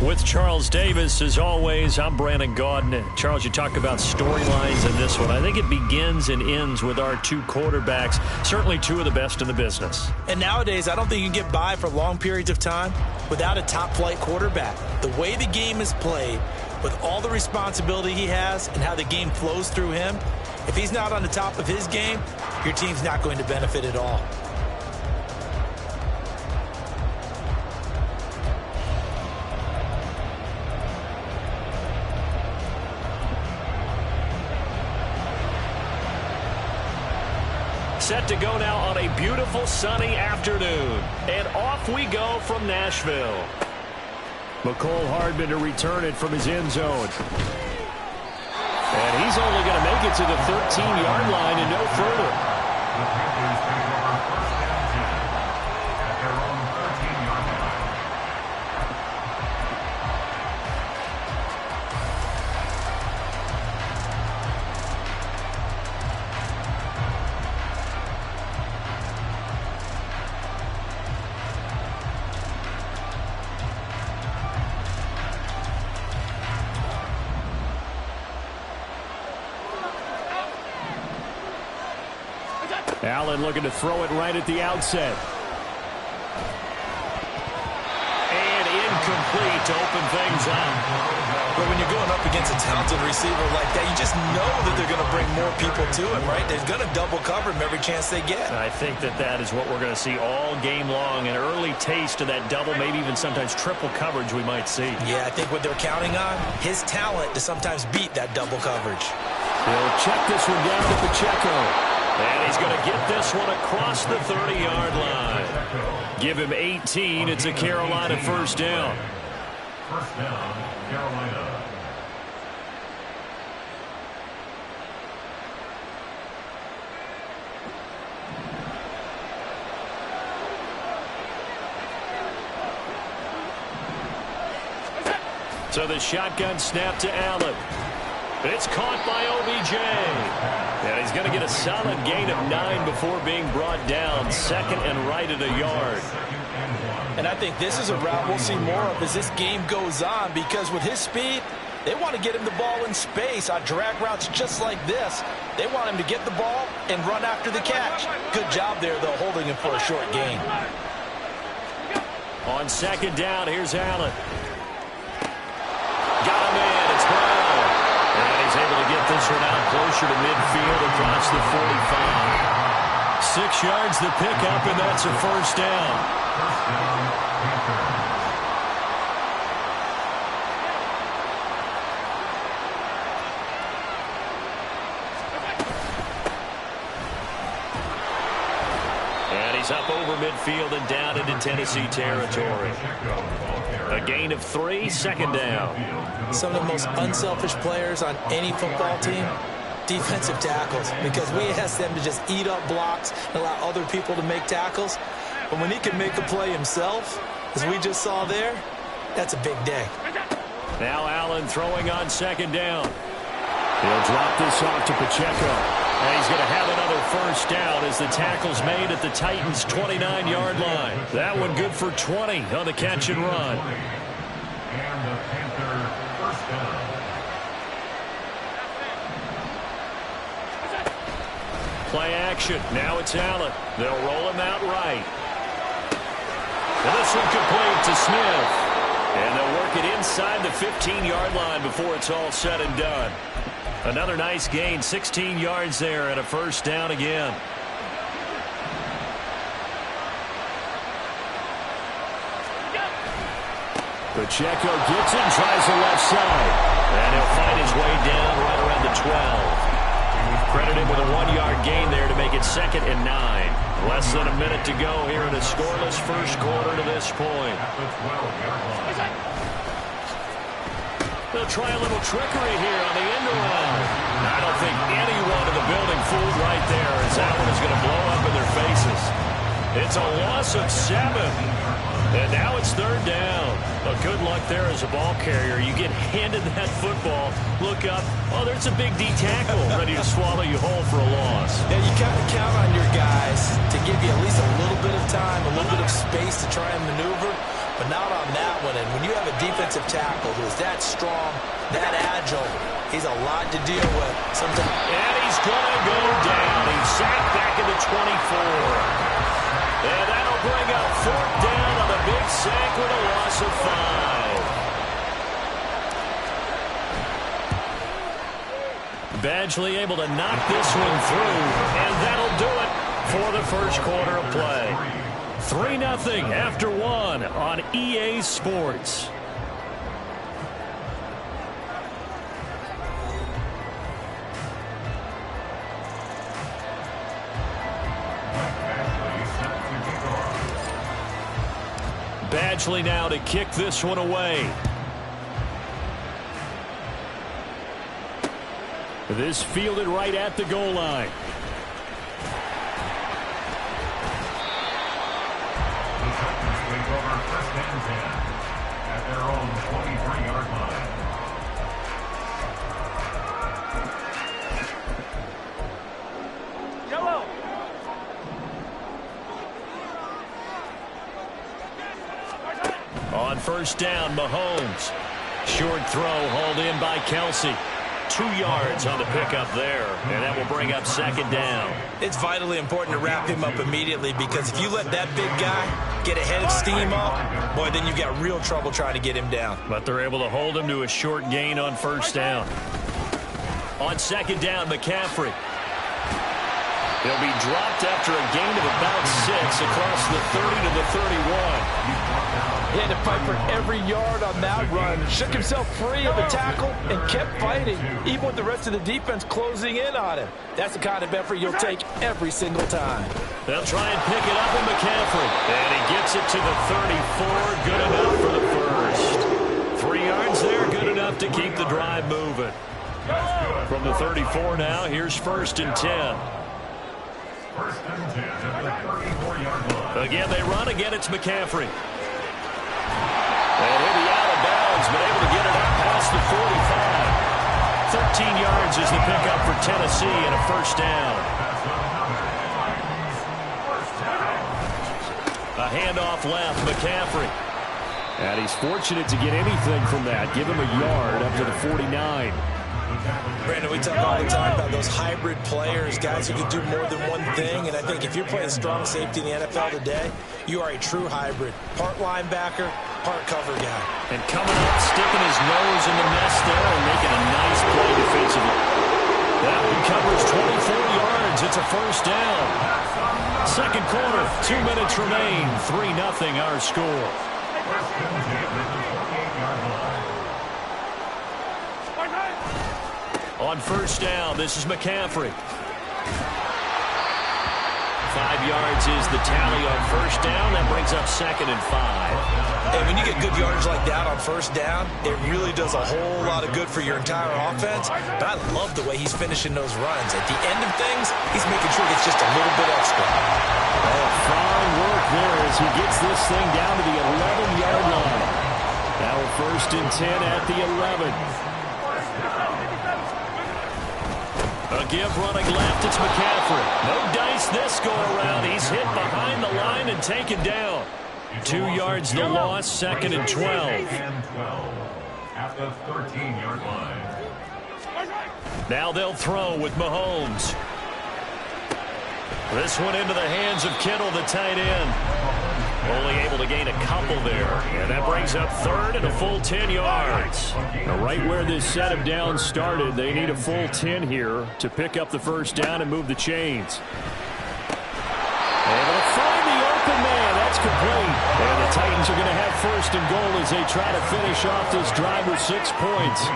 With Charles Davis, as always, I'm Brandon Gaudin. Charles, you talk about storylines in this one. I think it begins and ends with our two quarterbacks, certainly two of the best in the business. And nowadays, I don't think you can get by for long periods of time without a top-flight quarterback. The way the game is played, with all the responsibility he has and how the game flows through him, if he's not on the top of his game, your team's not going to benefit at all. Set to go now on a beautiful sunny afternoon. And off we go from Nashville. McCole Hardman to return it from his end zone. And he's only going to make it to the 13-yard line and no further. Allen looking to throw it right at the outset. And incomplete to open things up. But when you're going up against a talented receiver like that, you just know that they're going to bring more people to him, right? They're going to double cover him every chance they get. I think that is what we're going to see all game long. An early taste of that double, maybe even sometimes triple coverage we might see. Yeah, I think what they're counting on, his talent to sometimes beat that double coverage. He'll check this one down to Pacheco. And he's going to get this one across the 30-yard line. Give him 18. It's a Carolina first down. First down, Carolina. So the shotgun snap to Allen. It's caught by OBJ. And he's going to get a solid gain of 9 before being brought down. Second and right at a yard. And I think this is a route we'll see more of as this game goes on, because with his speed, they want to get him the ball in space on drag routes just like this. They want him to get the ball and run after the catch. Good job there, though, holding him for a short gain. On second down, here's Allen. Got him in. It's Brown. And he's able to get this one out closer to midfield across the 45. 6 yards the pickup, and that's a first down. First down, Panthers. And he's up over midfield and down into Tennessee territory. A gain of 3, second down. Some of the most unselfish players on any football team, defensive tackles, because we ask them to just eat up blocks and allow other people to make tackles. But when he can make a play himself, as we just saw there, that's a big day. Now Allen throwing on second down. He'll drop this off to Pacheco. And he's going to have another first down as the tackle's made at the Titans' 29-yard line. That one good for 20 on the catch and run. And the Panther first down. Play action. Now it's Allen. They'll roll him out right. And this one complete to Smith. And they'll work it inside the 15-yard line before it's all said and done. Another nice gain, 16 yards there, and a first down again. Pacheco gets it, tries the left side. And he'll find his way down right around the 12. Credit him with a 1-yard gain there to make it second and 9. Less than a minute to go here in a scoreless first quarter to this point. They'll try a little trickery here on the end around. I don't think anyone in the building fooled right there, as that one is going to blow up in their faces. It's a loss of 7. And now it's third down. But good luck there as a ball carrier. You get handed that football, look up, oh, there's a big D tackle ready to swallow you whole for a loss. Yeah, you kind of count on your guys to give you at least a little bit of time, a little bit of space to try and maneuver. but not on that one. And when you have a defensive tackle who is that strong, that agile, he's a lot to deal with. Sometimes. And he's going to go down. He's sacked back at the 24. And that'll bring up fourth down on the big sack with a loss of 5. Badgley able to knock this one through, and that'll do it for the first quarter of play. 3-0 after 1 on EA Sports. Badgley now to kick this one away. This fielded right at the goal line. The Titans take over first and 10 at their own 23-yard line. Yellow. On first down, Mahomes. Short throw hauled in by Kelsey. 2 yards on the pickup there, and that will bring up second down. It's vitally important to wrap him up immediately, because if you let that big guy get ahead of steam up, boy, then you've got real trouble trying to get him down. But they're able to hold him to a short gain on first down. On second down, McCaffrey. He'll be dropped after a gain of about 6 across the 30 to the 31. He had to fight for every yard on that run. Shook himself free of the tackle and kept fighting, even with the rest of the defense closing in on him. That's the kind of effort you'll take every single time. They'll try and pick it up in McCaffrey. And he gets it to the 34. Good enough for the first. 3 yards there, good enough to keep the drive moving. From the 34 now, here's first and 10. First and 10 at the 34-yard line. Again, they run. Again, it's McCaffrey. And he'll be out of bounds, but able to get it up past the 45. 13 yards is the pickup for Tennessee and a first down. A handoff left, McCaffrey. And he's fortunate to get anything from that. Give him a yard up to the 49. Brandon, we talk all the time about those hybrid players, guys who can do more than one thing, and I think if you're playing strong safety in the NFL today, you are a true hybrid. Part linebacker, part cover guy. And coming up, sticking his nose in the mess there and making a nice play defensively. That one covers 24 yards. It's a first down. Second quarter, 2 minutes remain. 3-0 our score. First and 10 at the 48-yard line. On first down, this is McCaffrey. 5 yards is the tally on first down. That brings up second and 5. And when you get good yardage like that on first down, it really does a whole lot of good for your entire offense. But I love the way he's finishing those runs. At the end of things, he's making sure it's just a little bit extra. Oh, fine work there as he gets this thing down to the 11-yard line. Now first and 10 at the 11. A give running left, it's McCaffrey. No dice this go-around. He's hit behind the line and taken down. 2 yards the loss, second and 12. And 12 at the 13-yard line. Now they'll throw with Mahomes. This one into the hands of Kittle, the tight end. Only able to gain a couple there. And that brings up third and a full 10 yards. Now right where this set of downs started, they need a full 10 here to pick up the first down and move the chains. Able to find the open man. That's complete. And the Titans are going to have first and goal as they try to finish off this drive with 6 points.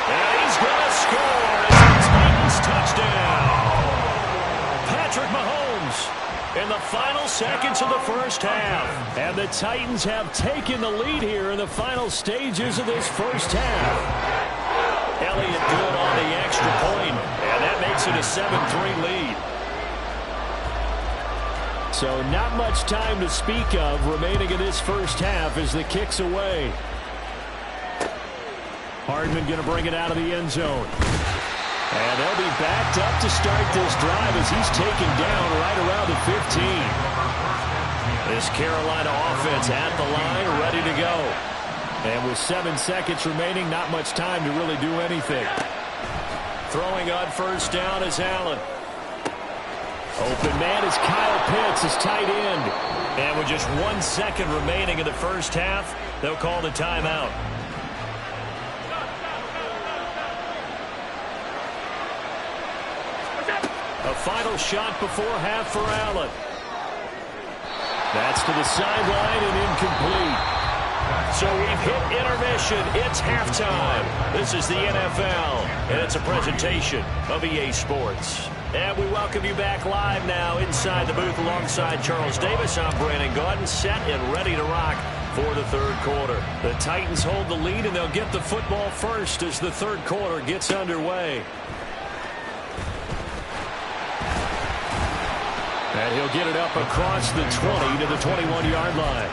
And he's going to score. It's the Titans touchdown. Patrick Mahomes in the final seconds of the first half. And the Titans have taken the lead here in the final stages of this first half. Elliott good on the extra point, and that makes it a 7-3 lead. So not much time to speak of remaining in this first half as the kick's away. Hardman going to bring it out of the end zone. And they'll be backed up to start this drive as he's taken down right around the 15. This Carolina offense at the line, ready to go. And with 7 seconds remaining, not much time to really do anything. Throwing on first down is Allen. Open man is Kyle Pitts, his tight end. And with just 1 second remaining in the first half, they'll call the timeout. A final shot before half for Allen. That's to the sideline and incomplete. So we've hit intermission. It's halftime. This is the NFL, and it's a presentation of EA Sports. And we welcome you back live now inside the booth alongside Charles Davis. I'm Brandon Gaudin, set and ready to rock for the third quarter. The Titans hold the lead, and they'll get the football first as the third quarter gets underway. And he'll get it up across the 20 to the 21-yard line.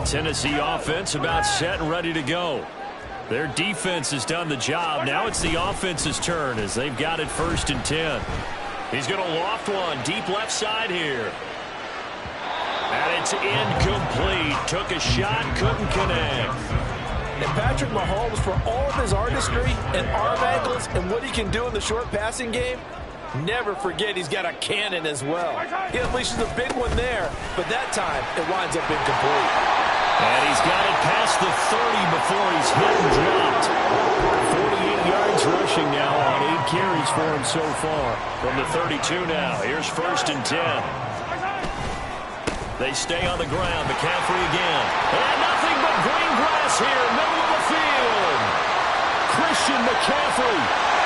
Tennessee offense about set and ready to go. Their defense has done the job. Now it's the offense's turn as they've got it first and 10. He's going to loft one deep left side here. And it's incomplete. Took a shot, couldn't connect. And Patrick Mahomes, for all of his artistry and arm angles and what he can do in the short passing game, never forget he's got a cannon as well. He unleashes a big one there, but that time it winds up incomplete. And he's got it past the 30 before he's hit and dropped. 48 yards rushing now on 8 carries for him so far. From the 32 now, here's first and 10. They stay on the ground. McCaffrey again. And nothing but green grass here, middle of the field. Christian McCaffrey.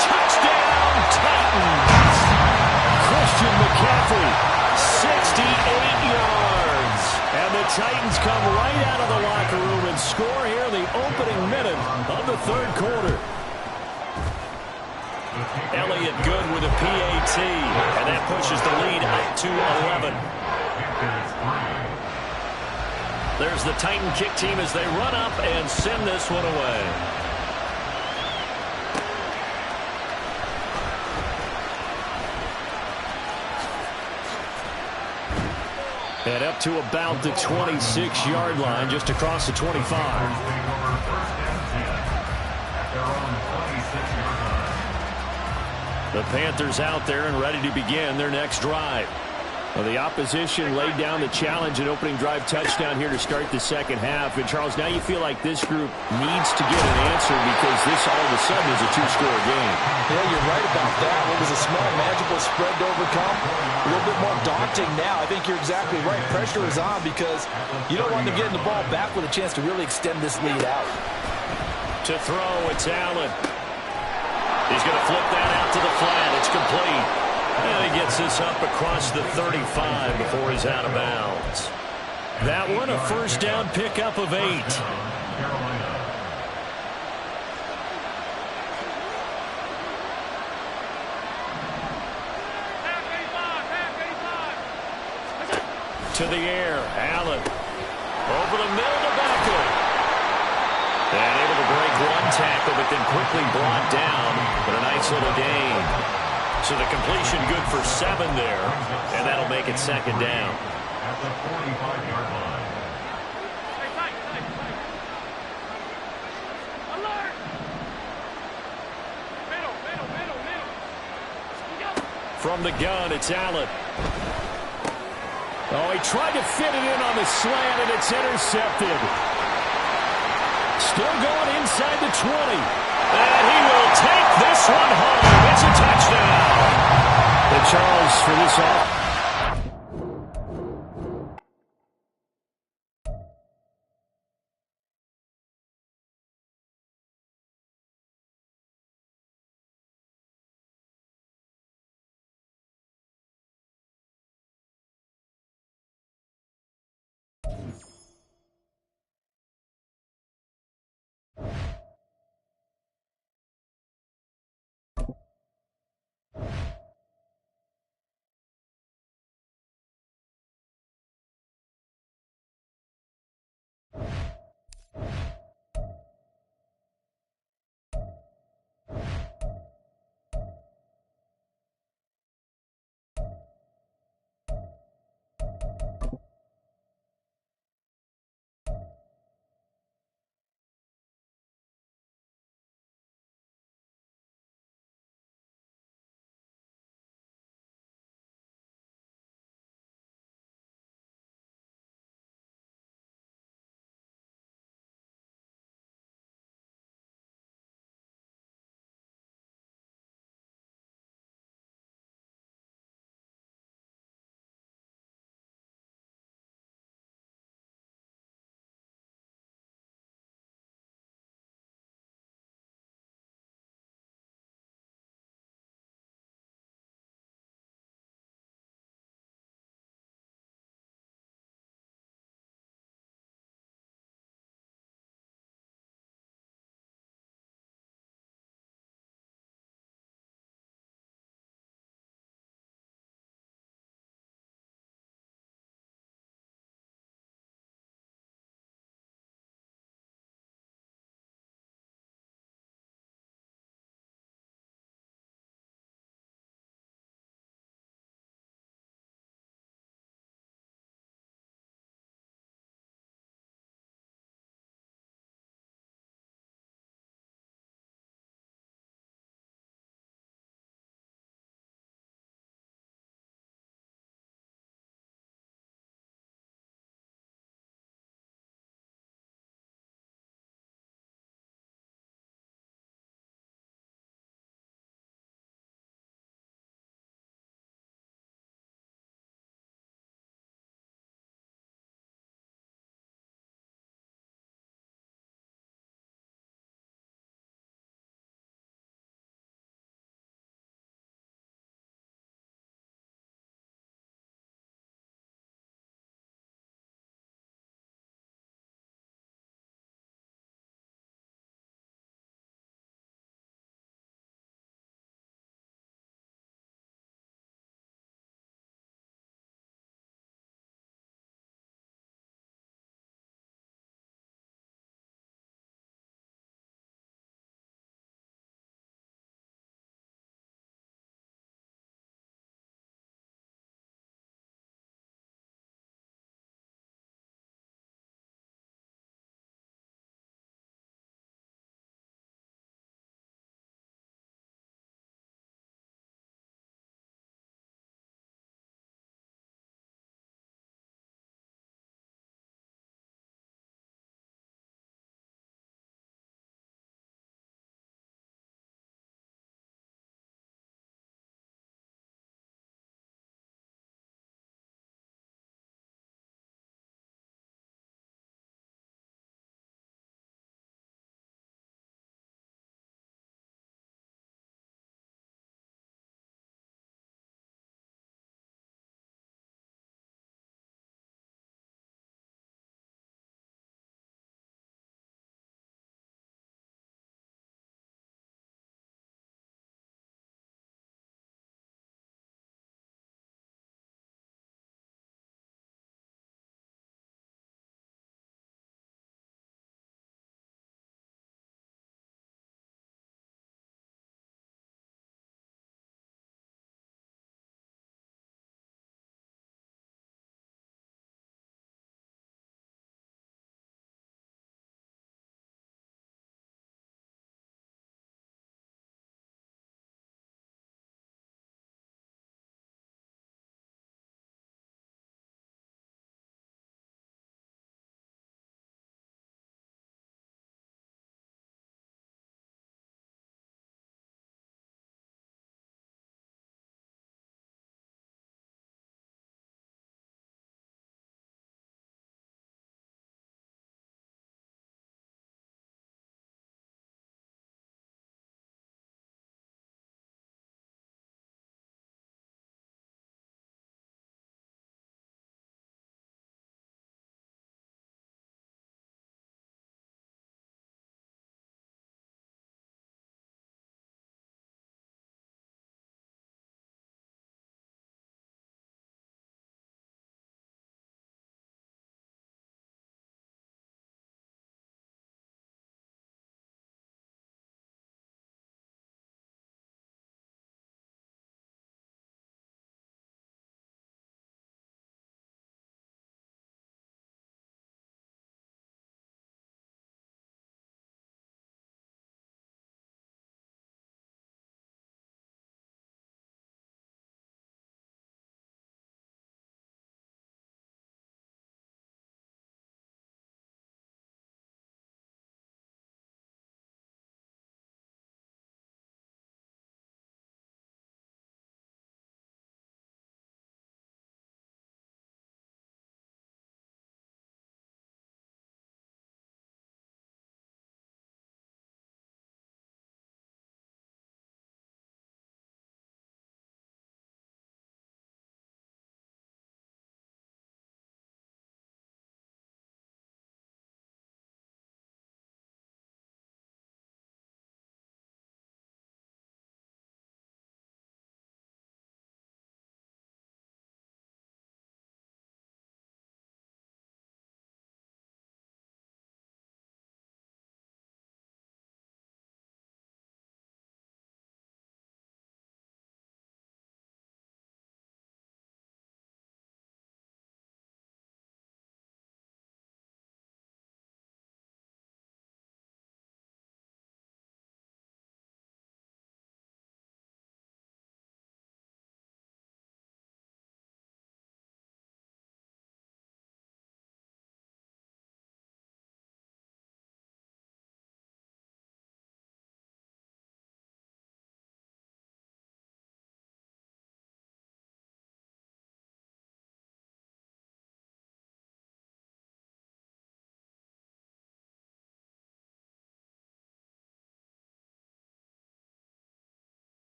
Touchdown, Titans. Christian McCaffrey, 68 yards. And the Titans come right out of the locker room and score here in the opening minute of the third quarter. Elliott good with a PAT. And that pushes the lead up to 11. There's the Titan kick team as they run up and send this one away. And up to about the 26-yard line, just across the 25. The Panthers out there and ready to begin their next drive. Well, the opposition laid down the challenge and opening drive touchdown here to start the second half. And, Charles, now you feel like this group needs to get an answer because this all of a sudden is a two-score game. Yeah, you're right about that. It was a small, manageable spread to overcome. A little bit more daunting now. I think you're exactly right. Pressure is on because you don't want them getting the ball back with a chance to really extend this lead out. To throw, it's Allen. He's going to flip that out to the flat. It's complete. And he gets this up across the 35 before he's out of bounds. That one, a first down pickup of 8. To the air, Allen. Over the middle to Beckham. And able to break one tackle, but then quickly brought down. But a nice little gain. So the completion good for 7 there, and that'll make it second down. At the 45-yard line. From the gun, it's Allen. Oh, he tried to fit it in on the slant, and it's intercepted. Still going inside the 20. And he will take this one home. It's a touchdown. And Charles, for this off.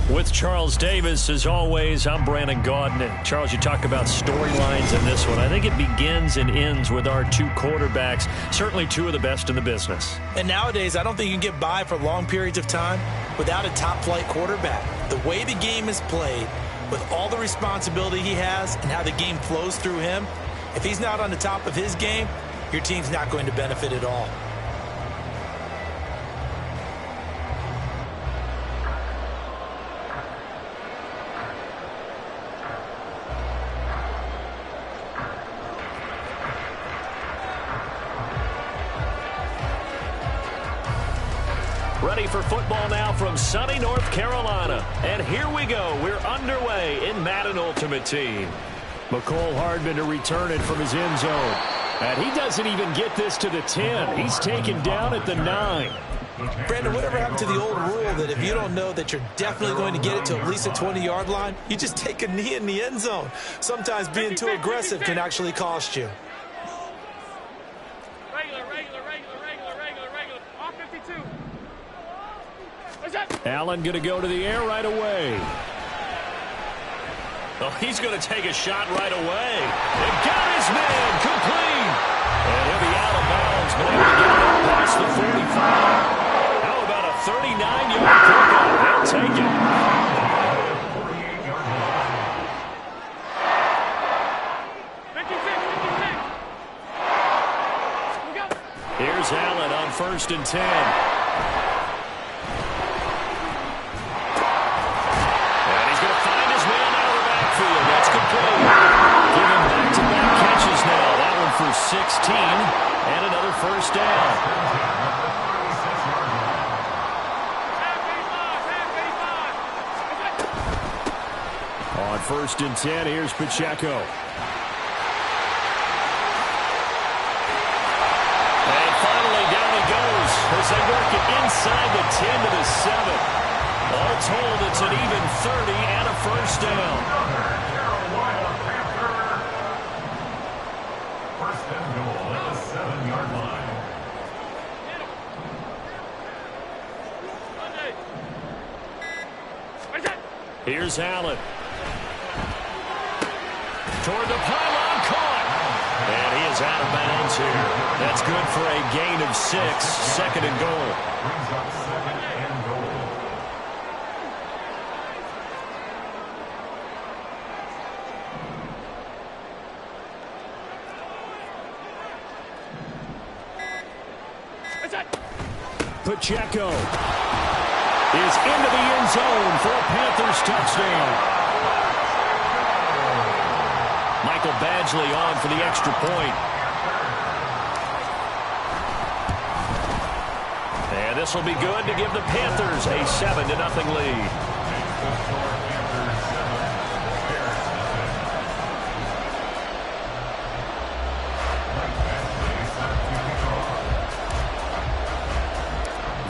With Charles Davis, as always, I'm Brandon Gaudin. Charles, you talk about storylines in this one. I think it begins and ends with our two quarterbacks, certainly two of the best in the business. And nowadays, I don't think you can get by for long periods of time without a top-flight quarterback. The way the game is played, with all the responsibility he has and how the game flows through him, if he's not on the top of his game, your team's not going to benefit at all. Ready for football now from sunny North Carolina. And here we go. We're underway in Madden Ultimate Team. McCole Hardman to return it from his end zone. And he doesn't even get this to the 10. He's taken down at the 9. Brandon, whatever happened to the old rule that if you don't know that you're definitely going to get it to at least a 20-yard line, you just take a knee in the end zone. Sometimes being too aggressive can actually cost you. Allen going to go to the air right away. Oh, he's going to take a shot right away. It got his man complete. And he'll be out of bounds, but able to get it past the 45. How about a 39-yard pickup? They'll take it. Here's Allen on 1st and 10. Giving back-to-back catches now. That one for 16 and another first down. On 1st and 10, here's Pacheco. And finally down he goes as they work it inside the 10 to the 7. All told, it's an even 30 and a first down. Here's Allen. Toward the pylon, caught. And he is out of bounds here. That's good for a gain of 6. 2nd and goal. Brings up 2nd and goal. Pacheco is into the end zone for a Panthers touchdown. Michael Badgley on for the extra point. And this will be good to give the Panthers a 7-0 lead.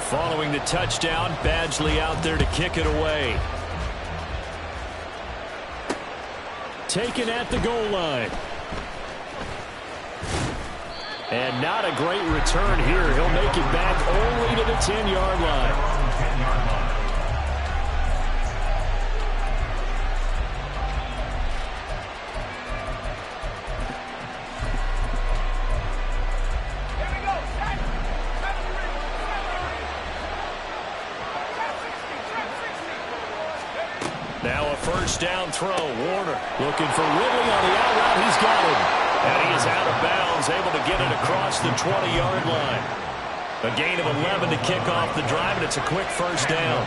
Following the touchdown, Badgley out there to kick it away. Taken at the goal line. And not a great return here. He'll make it back only to the 10-yard line. Now a first down throw. Warner looking for Ridley on the out route. He's got him. And he is out of bounds, able to get it across the 20-yard line. A gain of 11 to kick off the drive, and it's a quick first down.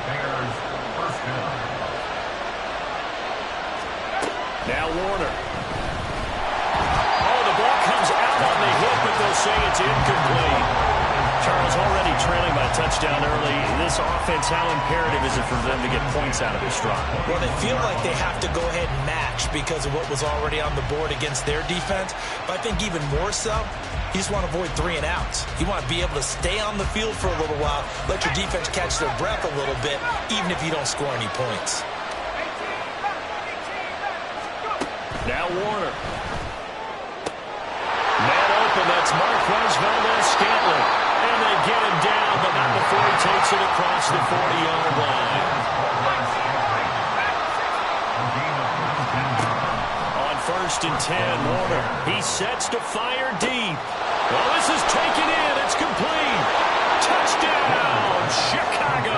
Now Warner. Oh, the ball comes out on the hit, but they'll say it's incomplete. Charles, already trailing by a touchdown early. This offense, how imperative is it for them to get points out of this drive? Well, they feel like they have to go ahead and match because of what was already on the board against their defense. But I think even more so, you just want to avoid 3 and outs. You want to be able to stay on the field for a little while, let your defense catch their breath a little bit, even if you don't score any points. Now Warner. Man open, that's Marquez Valdez-Scantling. And they get him down, but not before he takes it across the 40-yard line. 1st and 10. Warner. He sets to fire deep. Well, this is taken in. It's complete. Touchdown, Chicago.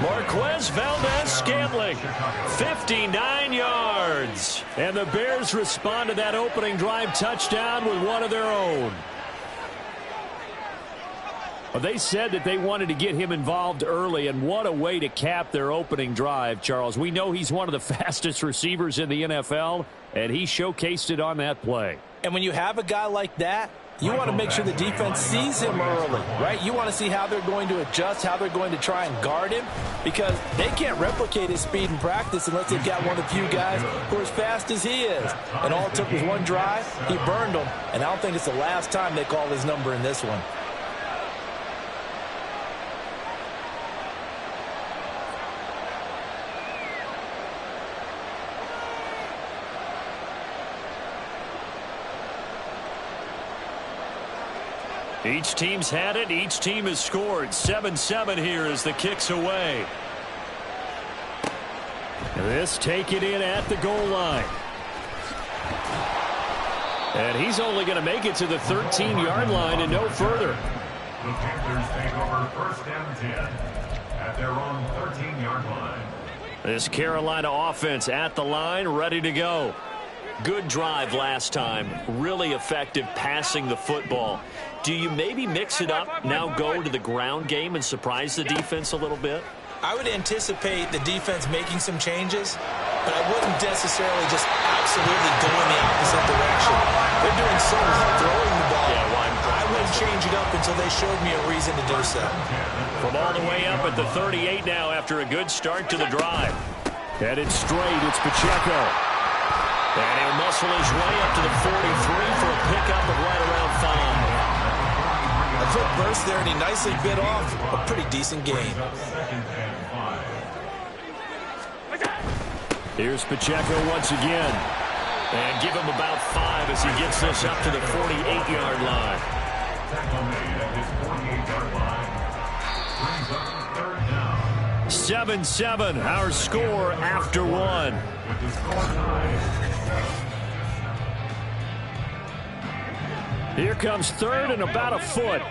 Marquez Valdez-Scantling, 59 yards. And the Bears respond to that opening drive touchdown with one of their own. Well, they said that they wanted to get him involved early, and what a way to cap their opening drive, Charles. We know he's one of the fastest receivers in the NFL, and he showcased it on that play. And when you have a guy like that, you want to make sure the defense sees him early, right? You want to see how they're going to adjust, how they're going to try and guard him, because they can't replicate his speed in practice unless they've got one of the few guys who are as fast as he is. And all it took was one drive. He burned them, and I don't think it's the last time they call his number in this one. Each team's had it. Each team has scored. 7-7 here as the kick's away. This taken in at the goal line. And he's only going to make it to the 13-yard line and no further. The Panthers take over 1st and 10 at their own 13-yard line. This Carolina offense at the line, ready to go. Good drive last time. Really effective passing the football. Do you maybe mix it up, now go to the ground game and surprise the defense a little bit? I would anticipate the defense making some changes, but I wouldn't necessarily just absolutely go in the opposite direction. They're doing so well throwing the ball. I wouldn't change it up until they showed me a reason to do so. From all the way up at the 38 now after a good start to the drive. Headed straight, it's Pacheco. And he'll muscle his way up to the 43 for a pickup of right around 5. A quick burst there, and he nicely bit off a pretty decent gain. Here's Pacheco once again. And give him about 5 as he gets this up to the 48-yard line. 7-7, our score after 1. Here comes 3rd and about a foot.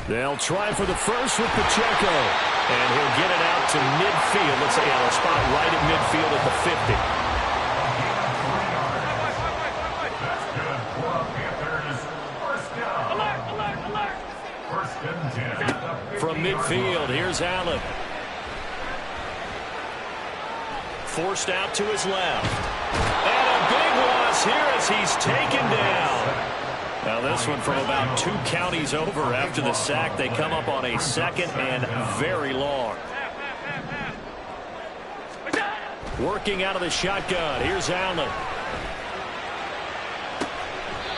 They'll try for the first with Pacheco. And he'll get it out to midfield. Let's say a spot right at midfield at the 50. From midfield, here's Allen. Forced out to his left. And a big loss here as he's taken down. Now this one from about 2 counties over after the sack. They come up on a 2nd and very long. Working out of the shotgun. Here's Allen.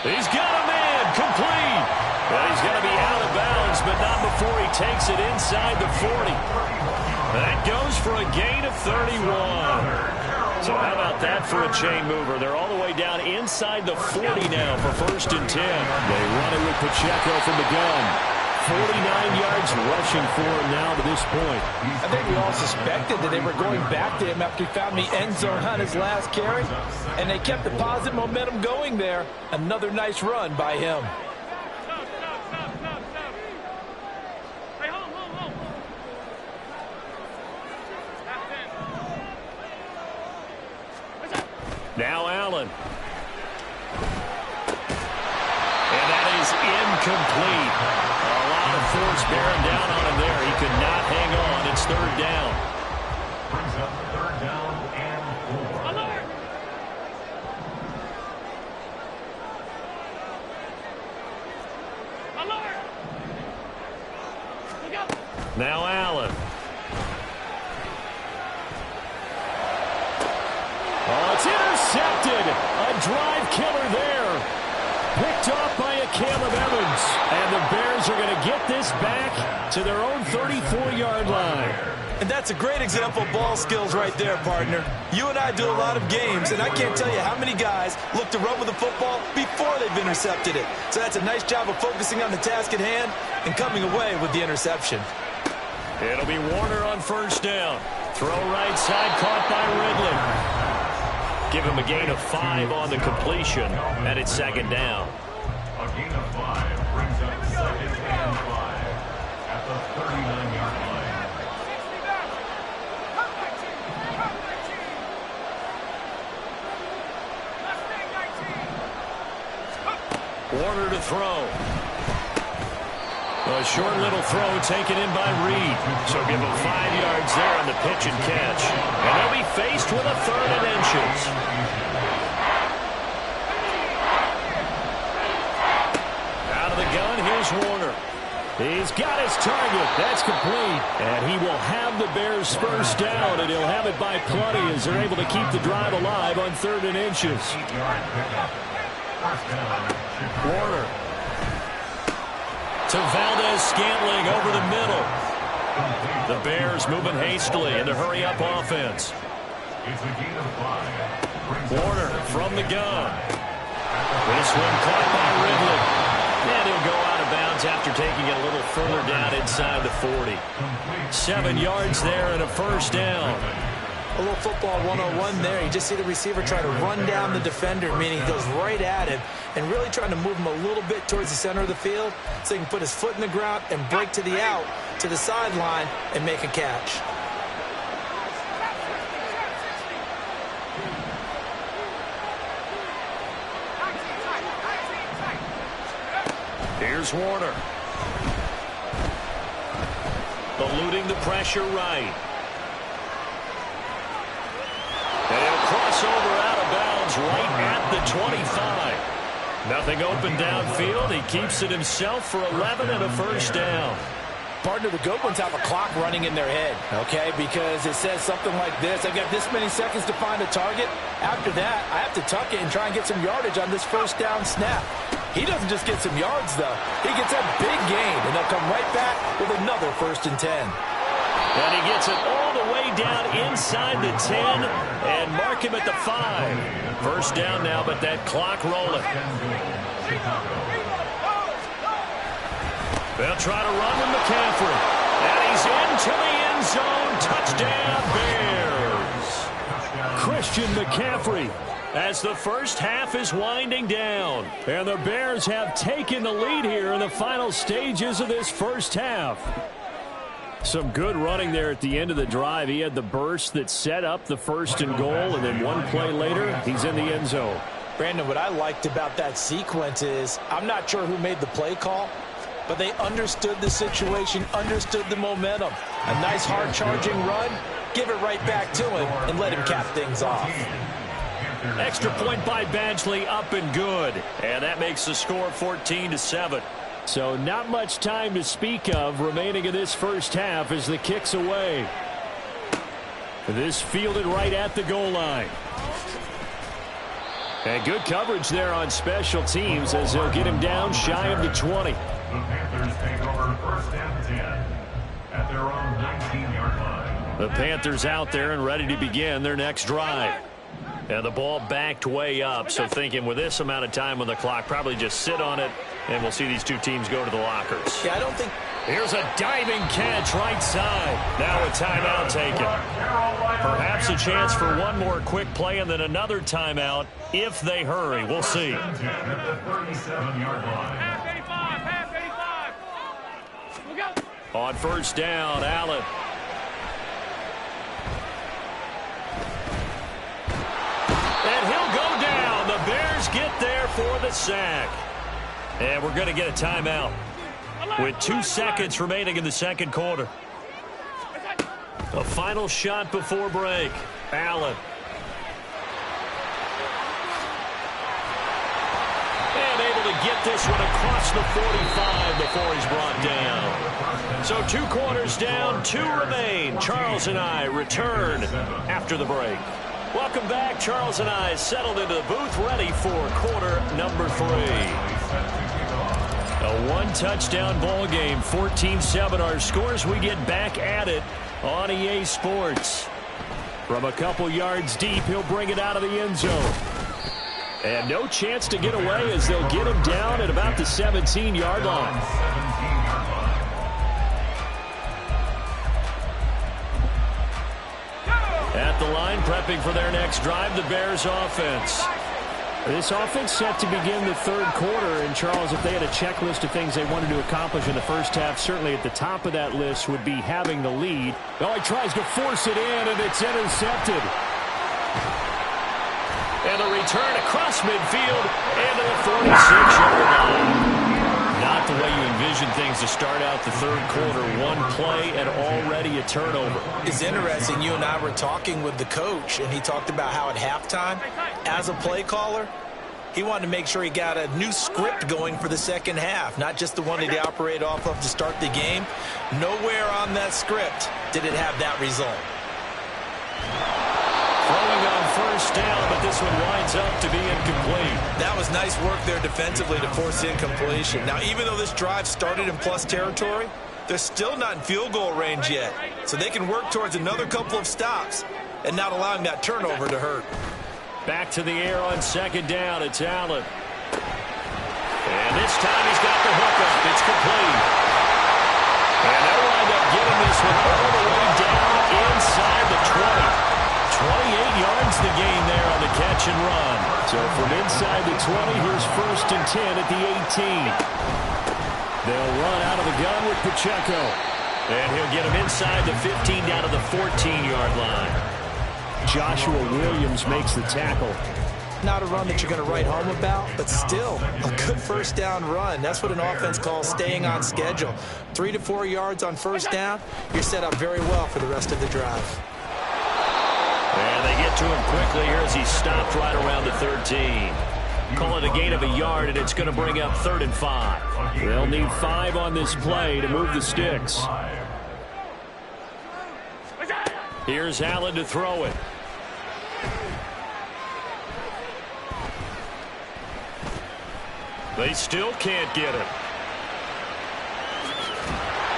He's got a man complete. Well, he's going to be out of bounds, but not before he takes it inside the 40. That goes for a gain of 31. So how about that for a chain mover? They're all the way down inside the 40 now for 1st and 10. They run it with Pacheco from the gun. 49 yards rushing for him now to this point. I think we all suspected that they were going back to him after he found the end zone on his last carry, and they kept the positive momentum going there. Another nice run by him. Now Allen. And that is incomplete. A lot of force bearing down on him there. He could not hang on. It's 3rd down. Brings up 3rd down and 4. Now Allen. Oh, it's intercepted. A drive killer there. Picked off by a Caleb Evans. And the Bears are going to get this back to their own 34-yard line. And that's a great example of ball skills right there, partner. You and I do a lot of games, and I can't tell you how many guys look to run with the football before they've intercepted it. So that's a nice job of focusing on the task at hand and coming away with the interception. It'll be Warner on first down. Throw right side, caught by Ridley. Give him a gain of 5 on the completion, and it's second down. A gain of 5 brings up second and 5 at the 39-yard line. Warner to throw. A short little throw taken in by Reed. So give him 5 yards there on the pitch and catch. And they'll be faced with a 3rd and inches. Out of the gun, here's Warner. He's got his target. That's complete. And he will have the Bears first down, and he'll have it by plenty as they're able to keep the drive alive on 3rd and inches. Warner to Valdez-Scantling over the middle. The Bears moving hastily in the hurry-up offense. Warner from the gun. This one caught by Ridley. And he'll go out of bounds after taking it a little further down inside the 40. 7 yards there and a first down. A little football 101 there. You just see the receiver try to run down the defender, meaning he goes right at him and really trying to move him a little bit towards the center of the field so he can put his foot in the ground and break to the out, to the sideline, and make a catch. Here's Warner. Eluding the pressure right. And he'll cross over out of bounds right at the 25. Nothing open downfield. He keeps it himself for 11 and a first down. Partner, the good ones have a clock running in their head, okay? Because it says something like this. I've got this many seconds to find a target. After that, I have to tuck it and try and get some yardage on this first down snap. He doesn't just get some yards, though. He gets a big gain, and they'll come right back with another 1st and 10. And he gets it all the way down inside the 10 and mark him at the 5. First down now, but that clock rolling. They'll try to run with McCaffrey. And he's into the end zone. Touchdown, Bears. Christian McCaffrey as the first half is winding down. And the Bears have taken the lead here in the final stages of this first half. Some good running there at the end of the drive. He had the burst that set up the 1st and goal, and then one play later, he's in the end zone. Brandon, what I liked about that sequence is I'm not sure who made the play call, but they understood the situation, understood the momentum. A nice hard-charging run, give it right back to him, and let him cap things off. Extra point by Badgley, up and good. And that makes the score 14-7. So not much time to speak of remaining in this first half as the kick's away. This fielded right at the goal line. And good coverage there on special teams as they'll get him down shy of the 20. The Panthers take over 1st and 10 at their own 19-yard line. The Panthers out there and ready to begin their next drive. And the ball backed way up, so thinking with this amount of time on the clock, probably just sit on it, and we'll see these two teams go to the lockers. Yeah, I don't think... Here's a diving catch right side. Now a timeout taken. Perhaps a chance for one more quick play and then another timeout if they hurry. We'll see. At the 37-yard line. On first down, Allen. And he'll go down. The Bears get there for the sack. And we're going to get a timeout with 2 seconds remaining in the second quarter. A final shot before break. Allen. And able to get this one across the 45 before he's brought down. So 2 quarters down, 2 remain. Charles and I return after the break. Welcome back. Charles and I settled into the booth, ready for quarter number 3. A 1-touchdown ball game, 14-7 our scores. We get back at it on EA Sports. From a couple yards deep, he'll bring it out of the end zone. And no chance to get away as they'll get him down at about the 17-yard line. At the line, prepping for their next drive, the Bears offense. This offense set to begin the third quarter. And, Charles, if they had a checklist of things they wanted to accomplish in the first half, certainly at the top of that list would be having the lead. Oh, he tries to force it in, and it's intercepted. And the return across midfield into the 46-yard line. Not the way you envision things to start out the third quarter. One play and already a turnover. It's interesting. You and I were talking with the coach, and he talked about how at halftime, as a play caller, he wanted to make sure he got a new script going for the second half, not just the one that he operated off of to start the game. Nowhere on that script did it have that result. Throwing on first down, but this one winds up to be incomplete. That was nice work there defensively to force incompletion. Now, even though this drive started in plus territory, they're still not in field goal range yet. So they can work towards another couple of stops and not allowing that turnover to hurt. Back to the air on second down. It's Allen. And this time he's got the hookup. It's complete. And they'll wind up getting this one all the way down inside the 20. 28 yards the gain there on the catch and run. So from inside the 20, here's 1st and 10 at the 18. They'll run out of the gun with Pacheco. And he'll get him inside the 15 down to the 14-yard line. Joshua Williams makes the tackle. Not a run that you're going to write home about, but still a good first down run. That's what an offense calls staying on schedule. 3 to 4 yards on first down, you're set up very well for the rest of the drive. And they get to him quickly here as he stopped right around the 13. Call it a gain of a yard, and it's going to bring up 3rd and 5. They'll need 5 on this play to move the sticks. Here's Allen to throw it. They still can't get it.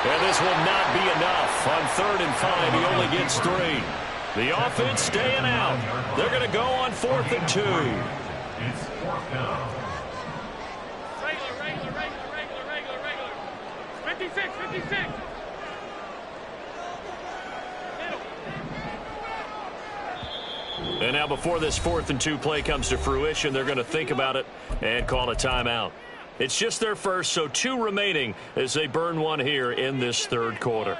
And this will not be enough. On 3rd and 5, he only gets 3. The offense staying out. They're going to go on 4th and 2. It's 4th down. Regular. 56. And now before this 4th and 2 play comes to fruition, they're going to think about it and call a timeout. It's just their first, so 2 remaining as they burn one here in this third quarter.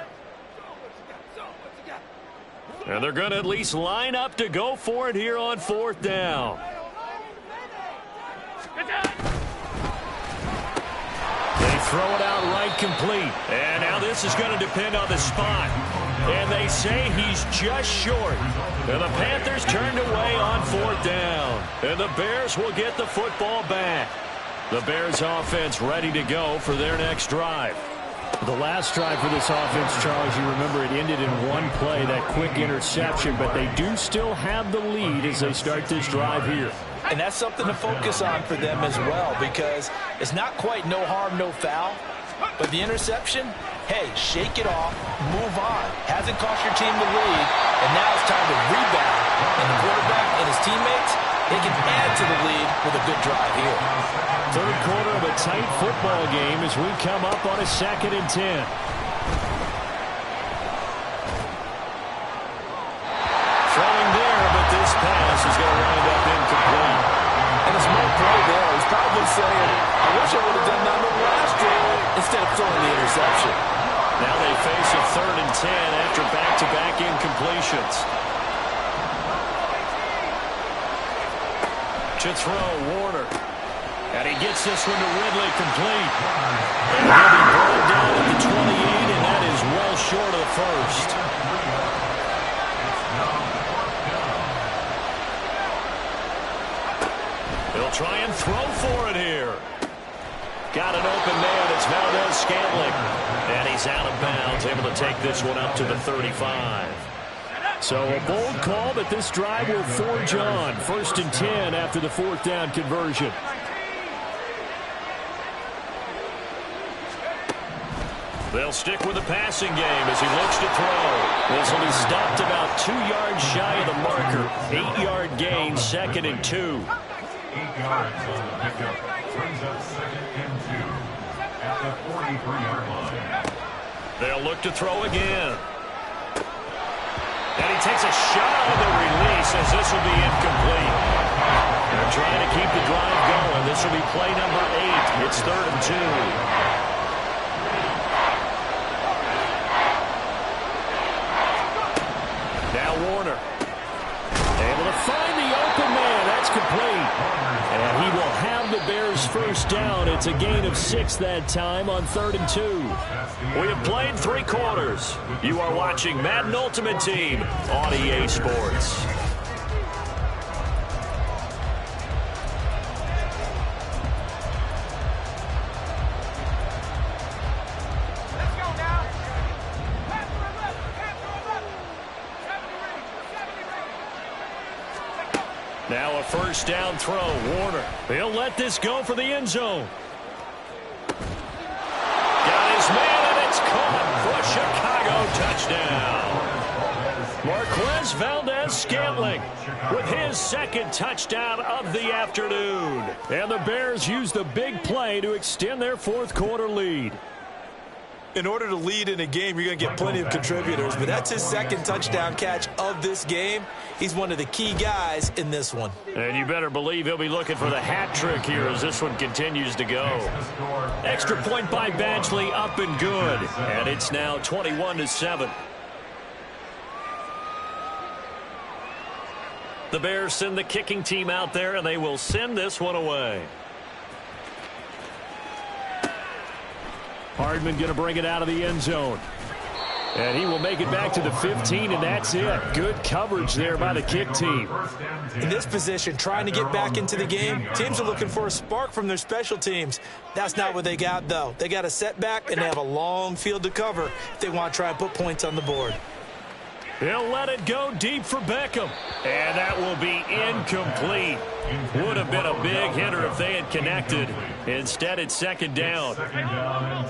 And they're going to at least line up to go for it here on 4th down. They throw it out right complete. And now this is going to depend on the spot. And they say he's just short. And the Panthers turned away on 4th down. And the Bears will get the football back. The Bears offense ready to go for their next drive. The last drive for this offense, Charles, you remember it ended in one play, that quick interception, but they do still have the lead as they start this drive here. And that's something to focus on for them as well, because it's not quite no harm, no foul, but the interception, hey, shake it off, move on. Hasn't cost your team the lead, and now it's time to rebound. And the quarterback and his teammates, they can add to the lead with a good drive here. Third quarter of a tight football game as we come up on a 2nd and 10. Throwing there, but this pass is going to wind up incomplete. And a small play there. He's probably saying, I wish I would have done that on the last drive instead of throwing the interception. Now they face a 3rd and 10 after back-to-back incompletions. To throw, Warner. And he gets this one to Ridley complete. And he'll be brought down at the 28, and that is well short of the first. He'll try and throw for it here. Got an open man. It's Valdez-Scantling. And he's out of bounds, able to take this one up to the 35. So a bold call, but this drive will forge on. 1st and 10 after the 4th down conversion. They'll stick with the passing game as he looks to throw. This will be stopped about 2 yards shy of the marker. 8-yard gain, 2nd and 2. 8 yards on the pickup. Brings up 2nd and 2 at the 43-yard line. They'll look to throw again. And he takes a shot on the release as this will be incomplete. They're trying to keep the drive going. This will be play number 8. It's 3rd and 2. Now Warner. Able to find the open man. That's complete. And he will have the Bears first down. It's a gain of 6 that time on 3rd and 2. We have played 3 quarters. You are watching Madden Ultimate Team on EA Sports. Now a first down throw. Warner. He'll let this go for the end zone. Got his man, and it's caught for a Chicago touchdown. Marquez Valdez-Scantling with his 2nd touchdown of the afternoon. And the Bears use the big play to extend their 4th quarter lead. In order to lead in a game, you're going to get plenty of contributors, but that's his 2nd touchdown catch of this game. He's one of the key guys in this one. And you better believe he'll be looking for the hat trick here as this one continues to go. Extra point by Badgley, up and good. And it's now 21-7. The Bears send the kicking team out there, and they will send this one away. Hardman going to bring it out of the end zone. And he will make it back to the 15, and that's it. Good coverage there by the kick team. In this position, trying to get back into the game, teams are looking for a spark from their special teams. That's not what they got, though. They got a setback, and they have a long field to cover if they want to try and put points on the board. He'll let it go deep for Beckham. And that will be incomplete. Would have been a big hitter if they had connected. Instead, it's 2nd down. 2nd down and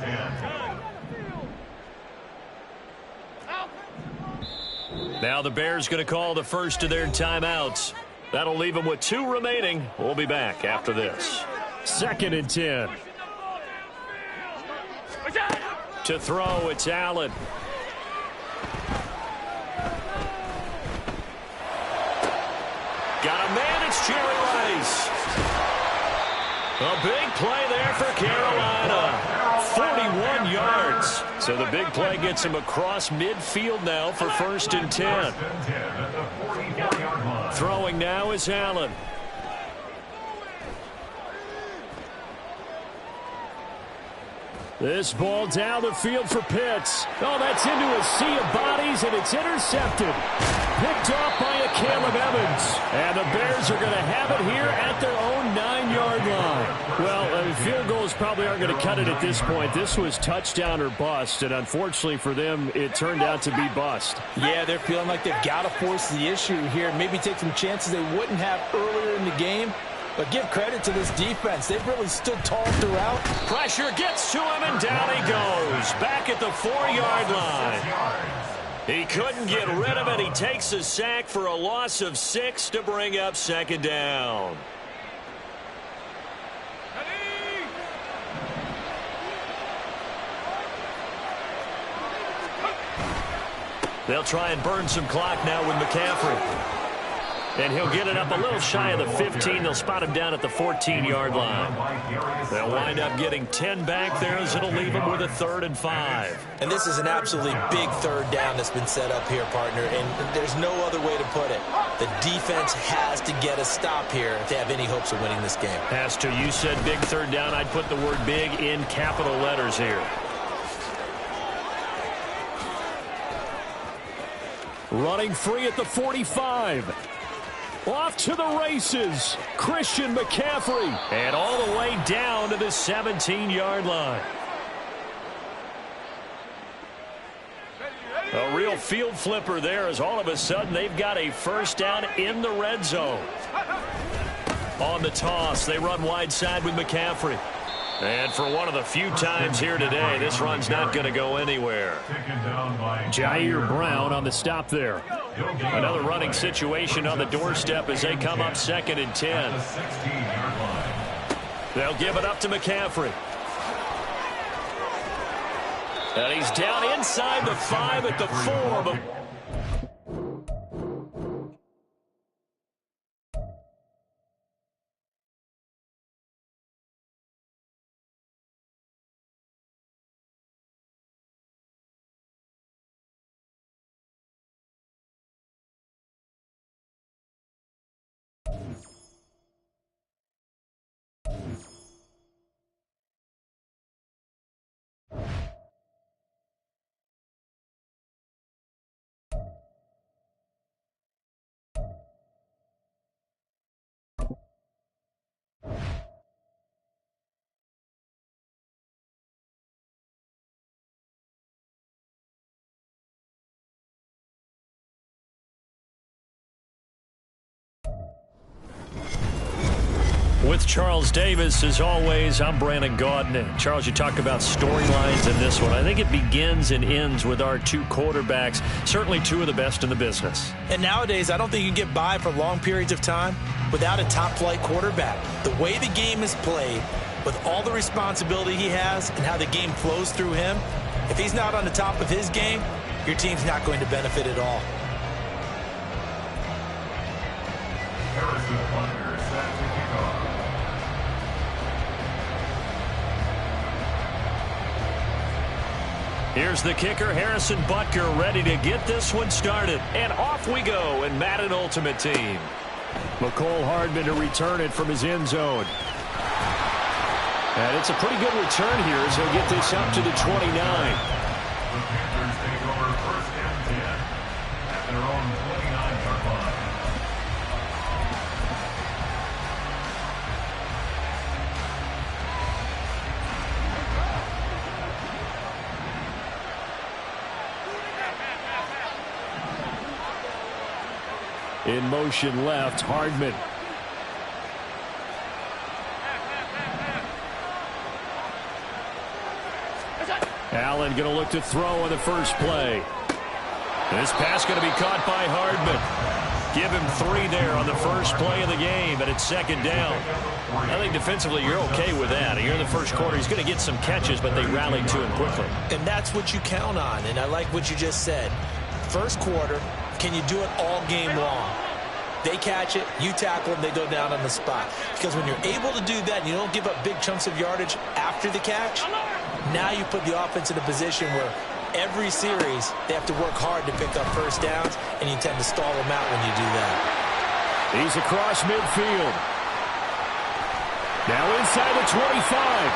10. Now the Bears going to call the first of their timeouts. That'll leave them with 2 remaining. We'll be back after this. 2nd and 10. To throw, it's Allen. Got a man, it's Jerry Rice. A big play there for Carolina. 41 yards. So the big play gets him across midfield now for 1st and 10. Throwing now is Allen. This ball down the field for Pitts. Oh, that's into a sea of bodies, and it's intercepted. Picked off by a Caleb Evans. And the Bears are going to have it here at their own 9-yard line. Well, field goals probably aren't going to cut it at this point. This was touchdown or bust, and unfortunately for them, it turned out to be bust. Yeah, they're feeling like they've got to force the issue here. Maybe take some chances they wouldn't have earlier in the game. But give credit to this defense. They've really stood tall throughout. Pressure gets to him, and down he goes. Back at the 4-yard line. He couldn't get rid of it. He takes a sack for a loss of 6 to bring up 2nd down. They'll try and burn some clock now with McCaffrey. And he'll get it up a little shy of the 15. They'll spot him down at the 14-yard line. They'll wind up getting 10 back there as it'll leave them with a 3rd and 5. And this is an absolutely big 3rd down that's been set up here, partner. And there's no other way to put it. The defense has to get a stop here if they have any hopes of winning this game. Has to. You said big 3rd down. I'd put the word big in capital letters here. Running free at the 45. Off to the races, Christian McCaffrey. And all the way down to the 17-yard line. A real field flipper there as all of a sudden they've got a first down in the red zone. On the toss, they run wide side with McCaffrey. And for one of the few times here today, this run's not going to go anywhere. Jair Brown on the stop there. Another running situation on the doorstep as they come up 2nd and 10. They'll give it up to McCaffrey. And he's down inside the 5 at the 4. But with Charles Davis, as always, I'm Brandon Gaudin. Charles, you talk about storylines in this one. I think it begins and ends with our two quarterbacks, certainly two of the best in the business. And nowadays, I don't think you can get by for long periods of time without a top-flight quarterback. The way the game is played, with all the responsibility he has and how the game flows through him, if he's not on the top of his game, your team's not going to benefit at all. Here's the kicker, Harrison Butker, ready to get this one started. And off we go in Madden Ultimate Team. McCole Hardman to return it from his end zone. And it's a pretty good return here as he'll get this up to the 29. The Panthers take over 1st and 10 at their own 29-yard line. In motion left, Hardman. Allen going to look to throw on the first play. This pass going to be caught by Hardman. Give him 3 there on the first play of the game, and it's 2nd down. I think defensively you're okay with that. You're in the first quarter. He's going to get some catches, but they rallied to him quickly. And that's what you count on, and I like what you just said. First quarter, can you do it all game long? They catch it, you tackle them, they go down on the spot. Because when you're able to do that and you don't give up big chunks of yardage after the catch, now you put the offense in a position where every series they have to work hard to pick up first downs, and you tend to stall them out when you do that. He's across midfield. Now inside the 25.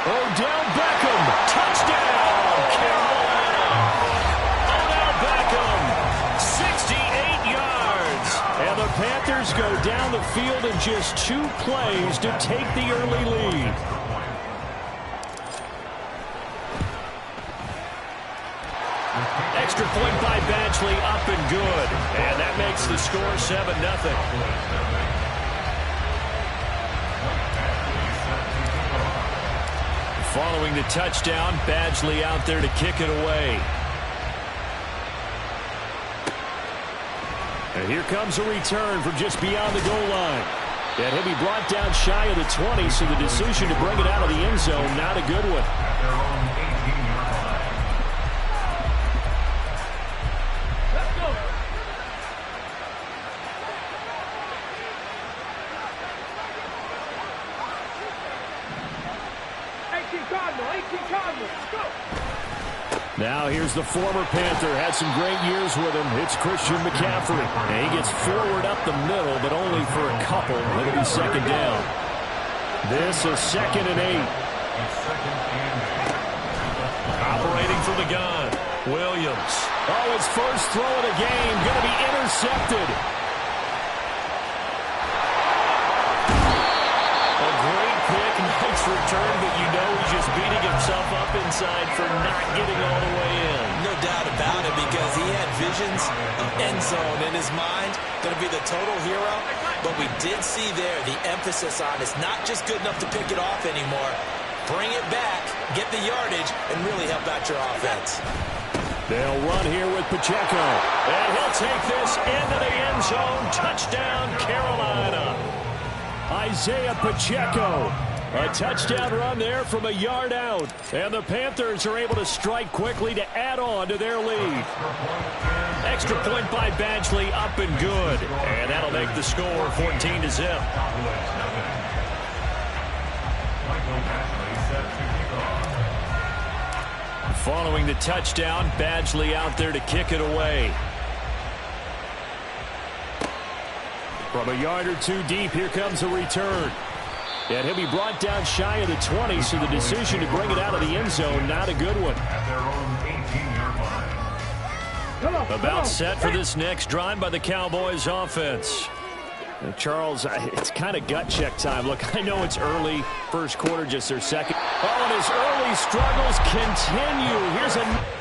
Odell Beckham. Touchdown, Carolina. Odell Beckham, 68 yards. And the Panthers go down the field in just 2 plays to take the early lead. Extra point by Badgley, up and good. And that makes the score 7-0. Following the touchdown, Badgley out there to kick it away. And here comes a return from just beyond the goal line. And he'll be brought down shy of the 20, so the decision to bring it out of the end zone, not a good one. At their own 18-yard line. Now here's the former Panther. Had some great years with him. It's Christian McCaffrey. And he gets forward up the middle, but only for a couple. It'll be 2nd down. This is 2nd and 8. Operating from the gun, Williams. Oh, his first throw of the game. Going to be intercepted. A great pick, nice return, but you know he's just beating himself up inside for not getting all the way in. No doubt about it, because he had visions of end zone in his mind. Going to be the total hero. But we did see there the emphasis on it's not just good enough to pick it off anymore. bring it back, get the yardage, and really help out your offense. They'll run here with Pacheco. And he'll take this into the end zone. Touchdown, Carolina. Isaiah Pacheco. A touchdown run there from a yard out. And the Panthers are able to strike quickly to add on to their lead. Extra point by Badgley, up and good. And that'll make the score 14-0. Following the touchdown, Badgley out there to kick it away. From a yard or two deep, here comes a return. And he'll be brought down shy of the 20, so the decision to bring it out of the end zone, not a good one. About set for this next drive by the Cowboys offense. Charles, it's kind of gut check time. Look, I know it's early, first quarter, just their second. Oh, and his early struggles continue. Here's a...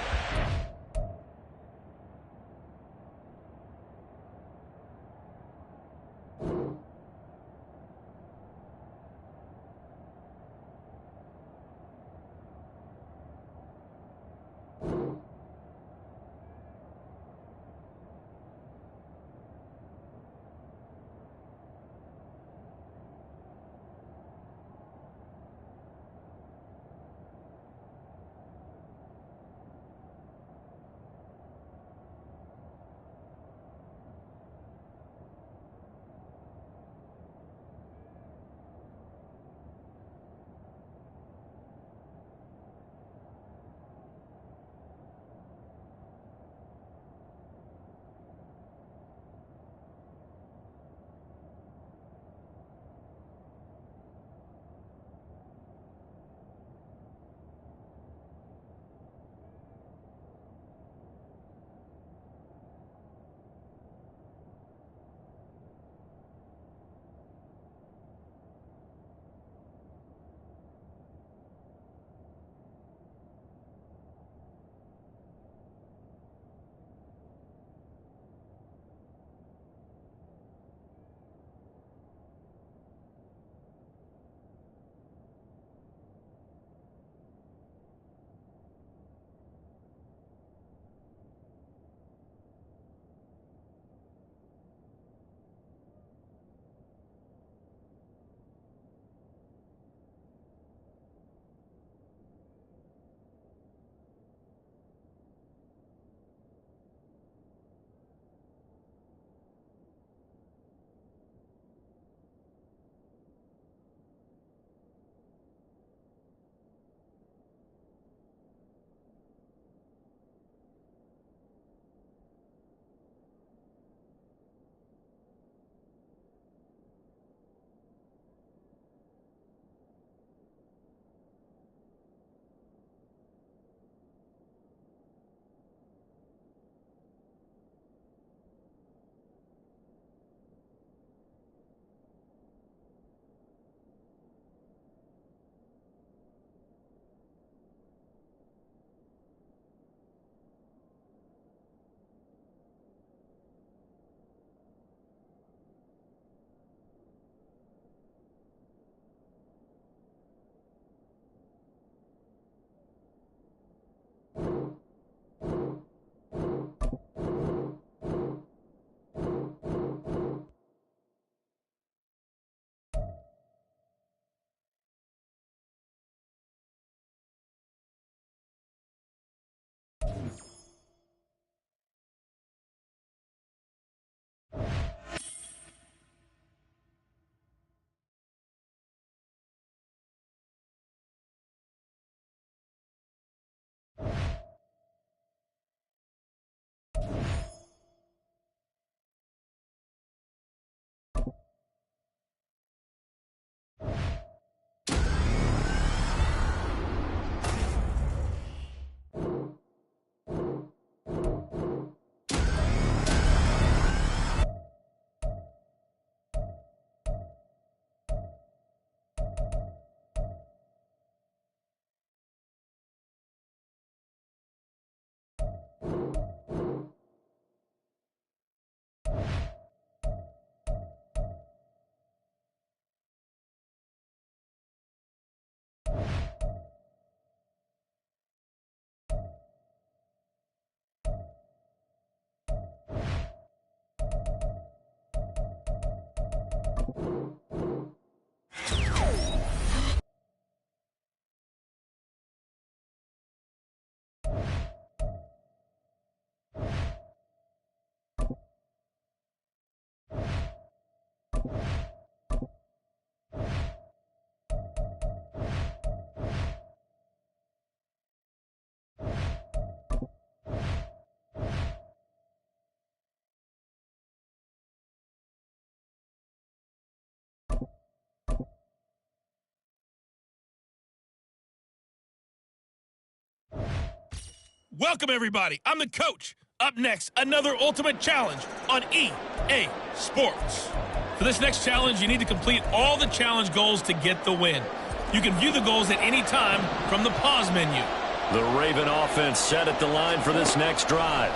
Welcome, everybody. I'm the coach. Up next, another ultimate challenge on EA Sports. For this next challenge, you need to complete all the challenge goals to get the win. You can view the goals at any time from the pause menu. The Raven offense set at the line for this next drive.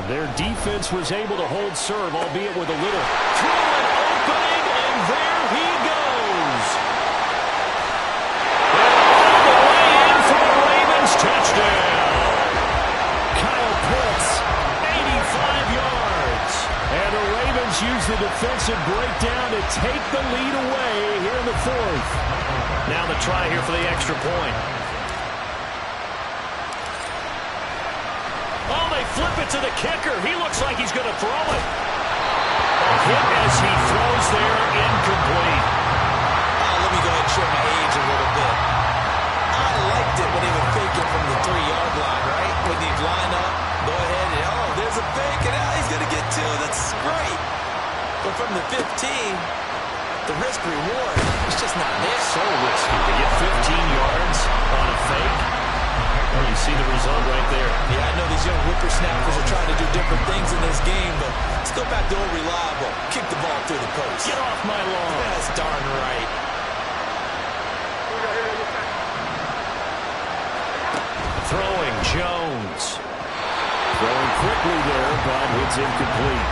Their defense was able to hold serve, albeit with a little. Throw an opening, and there he goes. And all the way in for the Ravens touchdown. Kyle Pitts, 85 yards. And the Ravens use the defensive breakdown to take the lead away here in the fourth. Now the try here for the extra point. Oh, they flip it to the kicker. He looks like he's going to throw it. A hit as he throws there, incomplete. Let me go ahead and show my age a little bit. I liked it when he would fake it from the 3-yard line, right? When he'd line up, go ahead and, oh, there's a fake, and now he's going to get 2. That's great. But from the 15, the risk-reward is just not there. So risky to get 15 yards on a fake. Well, you see the result right there. Yeah, I know these young whippersnappers are trying to do different things in this game, but let's go back to old reliable. Kick the ball through the post. Get off my lawn. That's darn right. Throwing Jones. Throwing quickly there, but it's incomplete.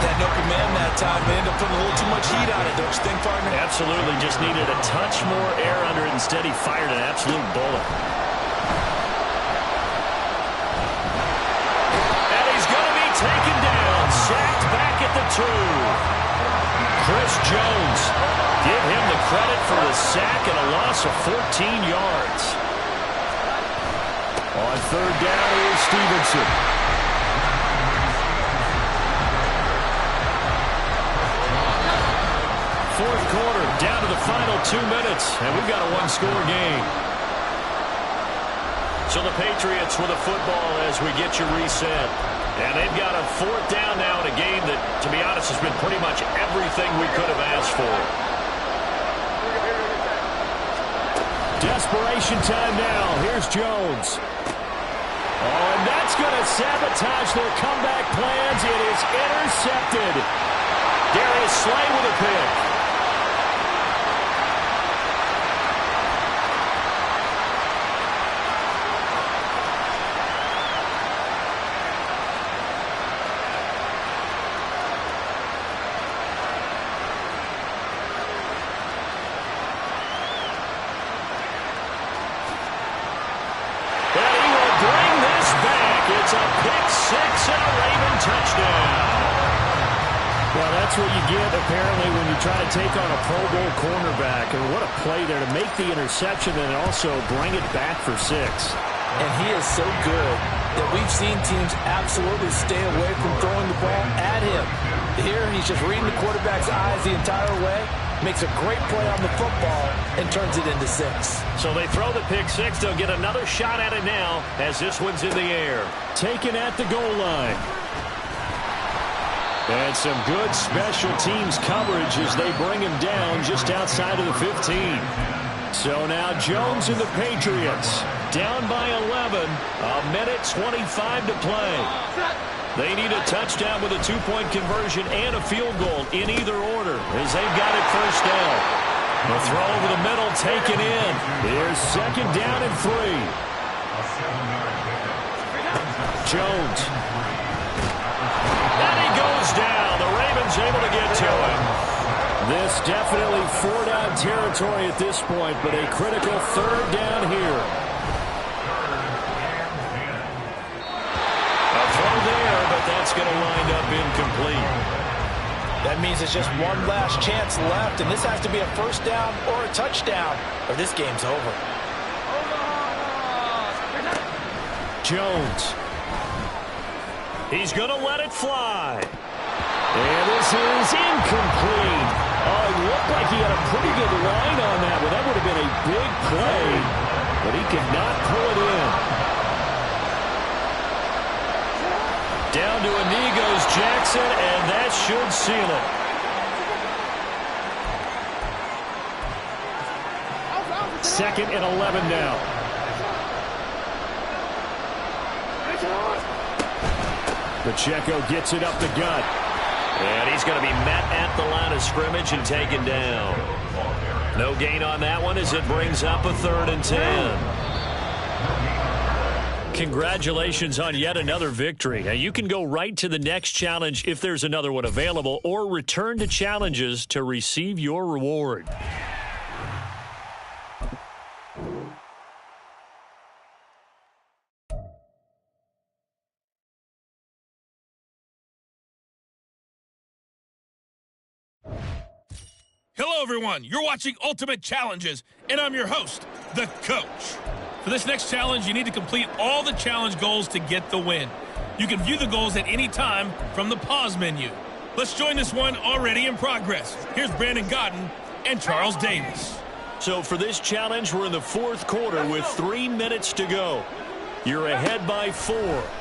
That no command that time. They end up putting a little too much heat on it, don't you think, partner? Absolutely. Just needed a touch more air under it. Instead, he fired an absolute bullet. And he's going to be taken down. Sacked back at the 2. Chris Jones. Give him the credit for the sack and a loss of 14 yards. On third down is Stevenson. Fourth quarter, down to the final 2 minutes, and we've got a one-score game. So the Patriots with a football as we get you reset. And they've got a fourth down now in a game that, to be honest, has been pretty much everything we could have asked for. Desperation time now. Here's Jones. Oh, and that's going to sabotage their comeback plans. It is intercepted. Darius Slay with a pick. It's a pick six and a Raven touchdown. Well, that's what you get, apparently, when you try to take on a Pro Bowl cornerback. And what a play there to make the interception and also bring it back for 6. And he is so good that we've seen teams absolutely stay away from throwing the ball at him. Here, he's just reading the quarterback's eyes the entire way, makes a great play on the football, and turns it into 6. So they throw the pick 6. They'll get another shot at it now as this one's in the air. Taken at the goal line. And some good special teams coverage as they bring him down just outside of the 15. So now Jones and the Patriots down by 11. A minute 25 to play. They need a touchdown with a 2-point conversion and a field goal in either order as they've got it first down. The throw over the middle taken in. Here's second down and 3. Jones. And he goes down. The Ravens able to get to him. This definitely four-down territory at this point, but a critical third down here. A throw there, but that's going to wind up incomplete. That means it's just one last chance left, and this has to be a first down or a touchdown, or this game's over. Jones. He's going to let it fly. And this is incomplete. Oh, it looked like he had a pretty good line on that one. That would have been a big play, but he could not pull it in. Down to a knee goes Jackson, and that should seal it. Second and 11 now. Pacheco gets it up the gut. And he's going to be met at the line of scrimmage and taken down. No gain on that one as it brings up a 3rd and 10. Congratulations on yet another victory. Now you can go right to the next challenge if there's another one available, or return to challenges to receive your reward. Hello, everyone. You're watching Ultimate Challenges, and I'm your host, The Coach. For this next challenge, you need to complete all the challenge goals to get the win. You can view the goals at any time from the pause menu. Let's join this one already in progress. Here's Brandon Godden and Charles Davis. So for this challenge, we're in the 4th quarter with 3 minutes to go. You're ahead by 4.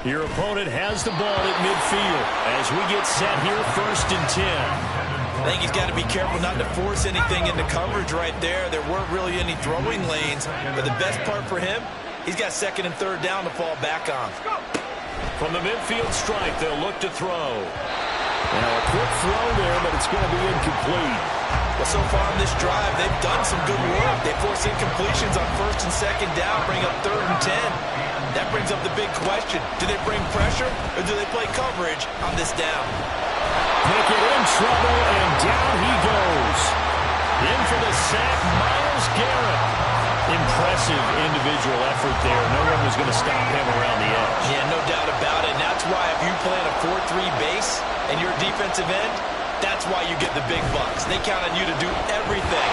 Your opponent has the ball at midfield as we get set here 1st and 10. I think he's got to be careful not to force anything into coverage right there. There weren't really any throwing lanes, but the best part for him, he's got 2nd and 3rd down to fall back on. From the midfield strike, they'll look to throw. Now a quick throw there, but it's going to be incomplete. Well, so far in this drive, they've done some good work. They force incompletions on 1st and 2nd down, bring up 3rd and 10. That brings up the big question. Do they bring pressure, or do they play coverage on this down? Pickett in trouble, and down he goes. In for the sack, Myles Garrett. Impressive individual effort there. No one was going to stop him around the edge. Yeah, no doubt about it. And that's why if you play in a 4-3 base and you're a defensive end, that's why you get the big bucks. They count on you to do everything.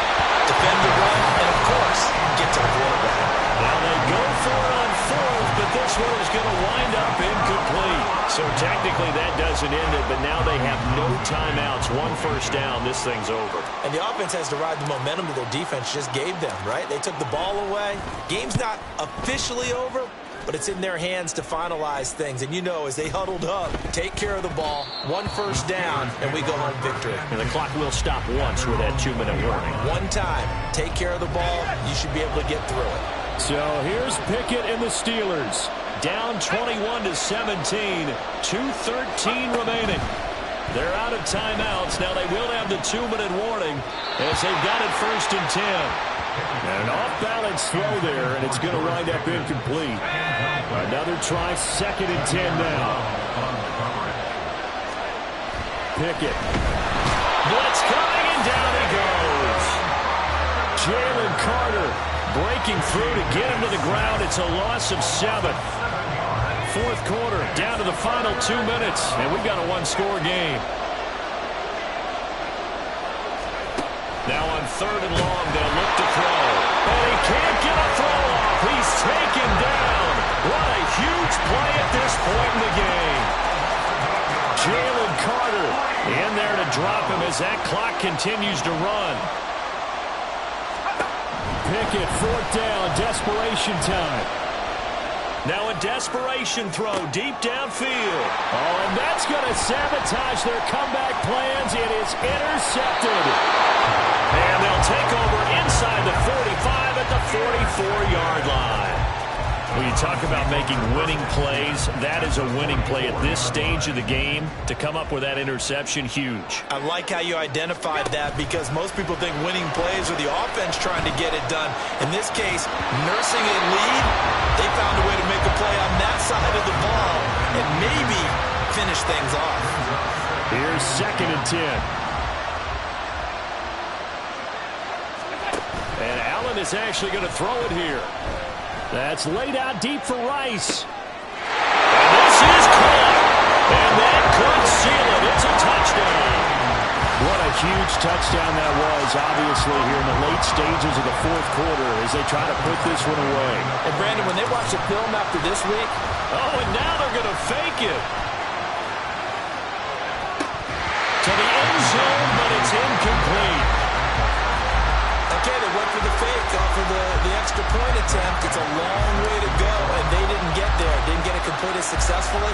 Defend the run, and of course, get to the quarterback. Now they go for it on 4th, but this one is going to wind up incomplete. So technically that doesn't end it, but now they have no timeouts. 1 first down, this thing's over. And the offense has to ride the momentum that their defense just gave them, right? They took the ball away. Game's not officially over, but it's in their hands to finalize things. And you know, as they huddled up, take care of the ball, 1 first down, and we go home victory. And the clock will stop once with that 2-minute warning. One time, take care of the ball, you should be able to get through it. So here's Pickett and the Steelers. Down 21-17, 2:13 remaining. They're out of timeouts. Now they will have the 2-minute warning as they've got it 1st and 10. An off-balance throw there, and it's going to wind up incomplete. Another try, 2nd and 10 now. Pickett. Blitz coming, and down he goes. Jalen Carter breaking through to get him to the ground. It's a loss of 7. 4th quarter, down to the final 2 minutes, and we've got a 1-score game. Now on 3rd and long, they'll look to throw. And he can't get a throw off. He's taken down. What a huge play at this point in the game. Jalen Carter in there to drop him as that clock continues to run. Pickett, 4th down, desperation time. Now a desperation throw deep downfield. Oh, and that's going to sabotage their comeback plans. It is intercepted. And they'll take over inside the 45 at the 44-yard line. When you talk about making winning plays, that is a winning play at this stage of the game. To come up with that interception, huge. I like how you identified that, because most people think winning plays are the offense trying to get it done. In this case, nursing a lead, they found a way to make a play on that side of the ball and maybe finish things off. Here's 2nd and 10. Allen is actually going to throw it here. That's laid out deep for Rice. And this is caught. And that could seal it. It's a touchdown. What a huge touchdown that was, obviously, here in the late stages of the fourth quarter as they try to put this one away. And, Brandon, when they watch the film after this week. Oh, and now they're going to fake it. To the end zone, but it's incomplete. Okay, they went for the fake off of the extra point attempt. It's a long way to go, and they didn't get there. Didn't get it completed successfully.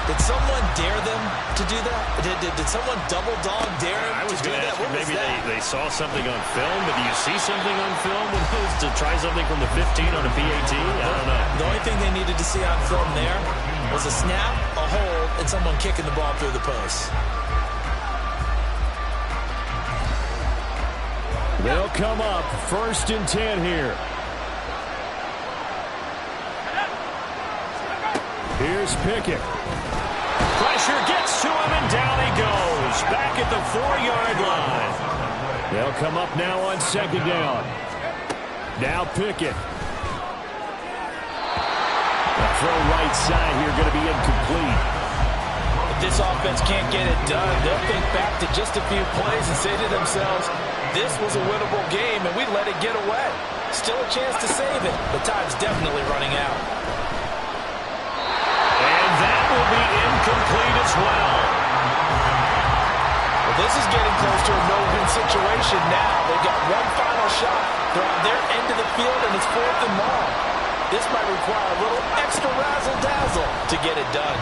Did someone dare them to do that? Did someone double dog dare them I was to do going to that? ask you, What was maybe that? they saw something on film, but do you see something on film when it was to try something from the 15 on a PAT? I don't know. The only thing they needed to see on film there was a snap, a hold, and someone kicking the ball through the post. They'll come up 1st and 10 here. Here's Pickett. Pressure gets to him, and down he goes. Back at the 4-yard line. They'll come up now on 2nd down. Now Pickett. The throw right side here going to be incomplete. If this offense can't get it done, they'll think back to just a few plays and say to themselves, this was a winnable game, and we let it get away. Still a chance to save it, but time's definitely running out. And that will be incomplete as well. Well, this is getting close to a no-win situation now. They've got one final shot. They're on their end of the field, and it's 4th and long. This might require a little extra razzle-dazzle to get it done.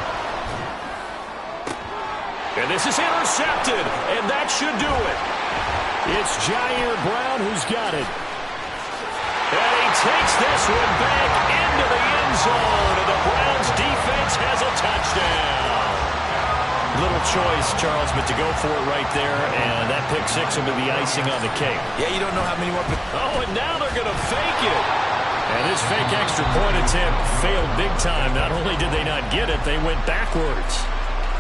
And this is intercepted, and that should do it. It's Jair Brown who's got it. And he takes this one back into the end zone, and the Browns defense has a touchdown. Little choice, Charles, but to go for it right there, and that pick six will be the icing on the cake. Yeah, you don't know how many more. Oh, and now they're going to fake it. And this fake extra point attempt failed big time. Not only did they not get it, they went backwards.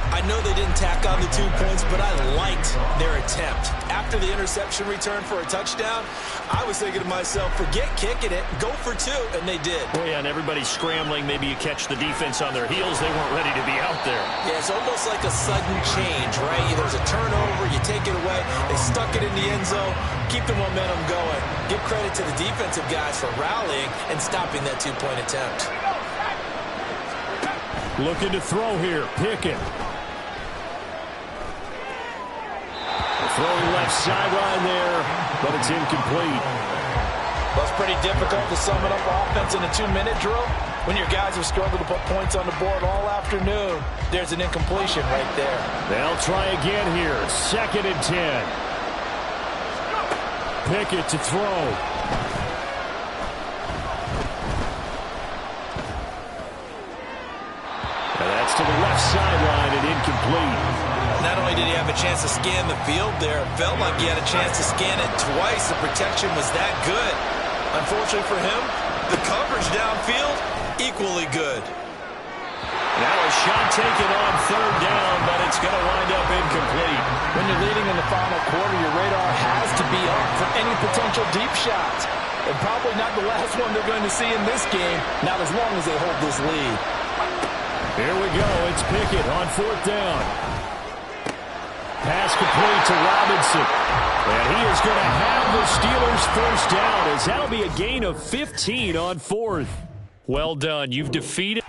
I know they didn't tack on the 2 points, but I liked their attempt. After the interception return for a touchdown, I was thinking to myself, forget kicking it, go for 2, and they did. Oh, yeah, and everybody's scrambling. Maybe you catch the defense on their heels. They weren't ready to be out there. Yeah, it's almost like a sudden change, right? There's a turnover, you take it away, they stuck it in the end zone, keep the momentum going. Give credit to the defensive guys for rallying and stopping that 2-point attempt. Looking to throw here, Pickett. Throwing left sideline there, but it's incomplete. Well, it's pretty difficult to sum it up offense in a 2-minute drill when your guys have struggled to put points on the board all afternoon. There's an incompletion right there. They'll try again here. 2nd and 10. Pickett to throw. And that's to the left sideline and incomplete. Not only did he have a chance to scan the field there, it felt like he had a chance to scan it twice. The protection was that good. Unfortunately for him, the coverage downfield, equally good. Now a shot taken on 3rd down, but it's going to wind up incomplete. When you're leading in the final quarter, your radar has to be up for any potential deep shots. And probably not the last one they're going to see in this game, not as long as they hold this lead. Here we go. It's Pickett on 4th down. Pass complete to Robinson. And he is going to have the Steelers 1st down as that'll be a gain of 15 on 4th. Well done. You've defeated.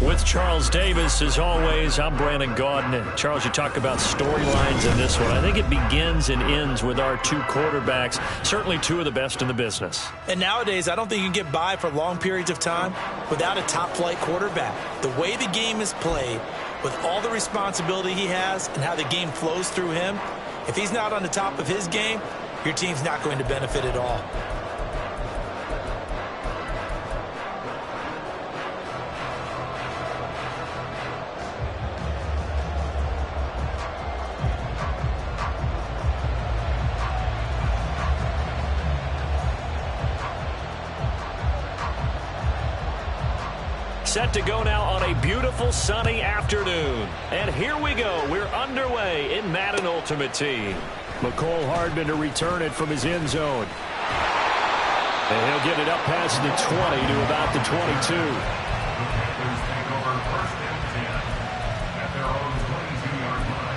With Charles Davis, as always, I'm Brandon Gaudin. And Charles, you talk about storylines in this one. I think it begins and ends with our two quarterbacks, certainly two of the best in the business. And nowadays, I don't think you can get by for long periods of time without a top-flight quarterback. The way the game is played, with all the responsibility he has and how the game flows through him, if he's not on the top of his game, your team's not going to benefit at all. Set to go now on a beautiful sunny afternoon. And here we go. We're underway in Madden Ultimate Team. McCole Hardman to return it from his end zone. And he'll get it up past the 20 to about the 22. The Panthers take over first and 10 at their own 22-yard line.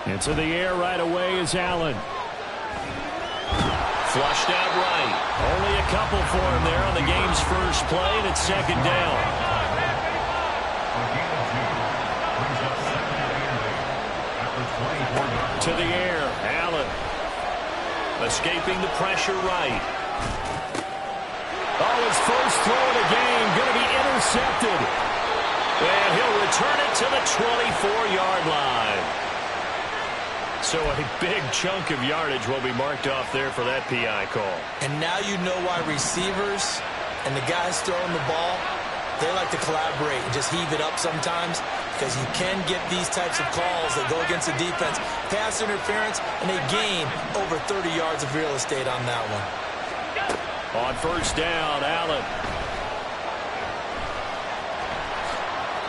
Into the air right away is Allen. Flushed out right. Only a couple for him there on the game's first play, and it's second down. To the air, Allen. Escaping the pressure right. Oh, his first throw of the game going to be intercepted. And he'll return it to the 24-yard line. So a big chunk of yardage will be marked off there for that PI call. And now you know why receivers and the guys throwing the ball, they like to collaborate and just heave it up sometimes, because you can get these types of calls that go against the defense, pass interference, and they gain over 30 yards of real estate on that one. On first down, Allen.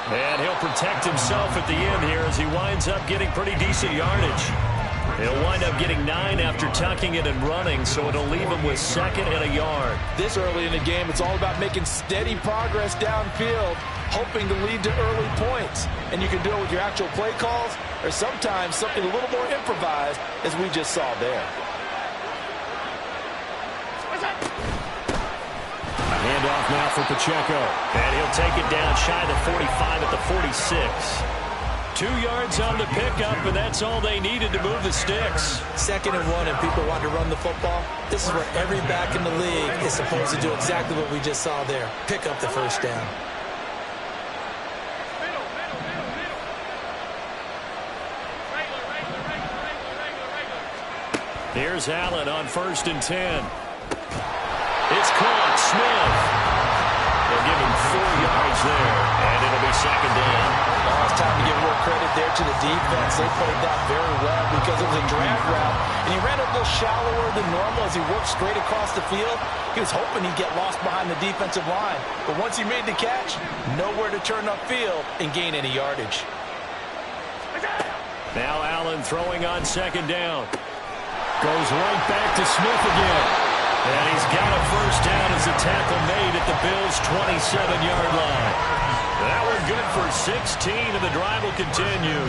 And he'll protect himself at the end here as he winds up getting pretty decent yardage. He'll wind up getting 9 after tucking it and running, so it'll leave him with 2nd and a yard. This early in the game, it's all about making steady progress downfield, hoping to lead to early points. And you can do it with your actual play calls or sometimes something a little more improvised, as we just saw there. Handoff now for Pacheco. And he'll take it down shy of the 45 at the 46. 2 yards on the pickup, and that's all they needed to move the sticks. 2nd and 1, and people want to run the football. This is where every back in the league is supposed to do exactly what we just saw there. Pick up the first down. Here's Allen on 1st and 10. It's caught. Smith. They'll give him 4 yards there, and it'll be 2nd down. Oh, it's time to give more credit there to the defense. They played that very well because it was a drag route, and he ran a little shallower than normal as he worked straight across the field. He was hoping he'd get lost behind the defensive line, but once he made the catch, nowhere to turn upfield and gain any yardage. Now Allen throwing on 2nd down. Goes right back to Smith again. And he's got a first down as a tackle made at the Bills' 27-yard line. That one good for 16, and the drive will continue.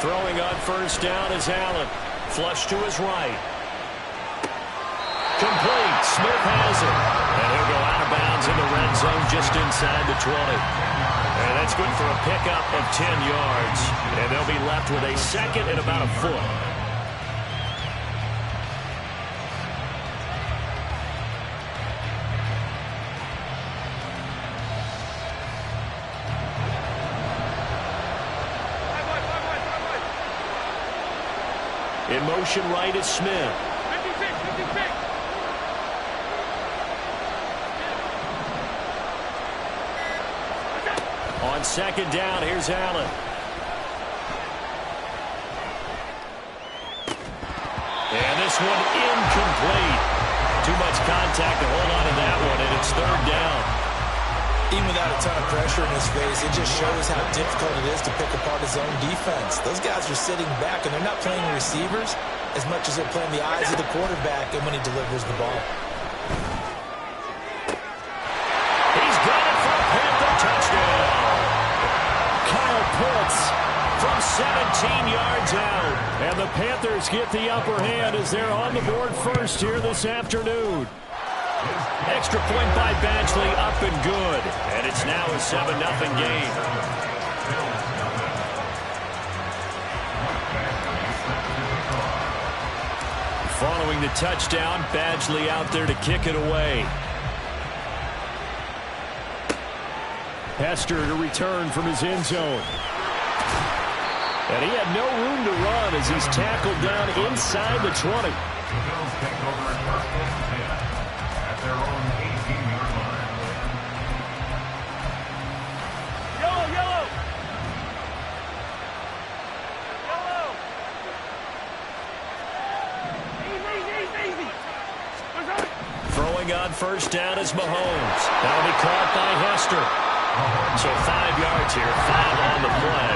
Throwing on 1st down is Allen. Flush to his right. Complete. Smith has it. And he'll go out of bounds in the red zone just inside the 20. And that's good for a pickup of 10 yards. And they'll be left with a 2nd and about a foot. In motion right is Smith. On 2nd down, here's Allen. And this one incomplete. Too much contact to hold on to that one, and it's 3rd down. Even without a ton of pressure in his face, it just shows how difficult it is to pick apart his own defense. Those guys are sitting back, and they're not playing receivers as much as they're playing the eyes of the quarterback and when he delivers the ball. He's got it for a Panther touchdown. Kyle Pitts from 17 yards out. And the Panthers get the upper hand as they're on the board first here this afternoon. Extra point by Badgley, up and good. And it's now a 7-0 game. Following the touchdown, Badgley out there to kick it away. Hester to return from his end zone. And he had no room to run as he's tackled down inside the 20. The Bills take over at 1st and 10 at their own 18-yard line. Yellow, yellow. Yellow. Easy. Throwing on 1st down is Mahomes. That'll be caught by Hester. So 5 yards here, 5 on the play.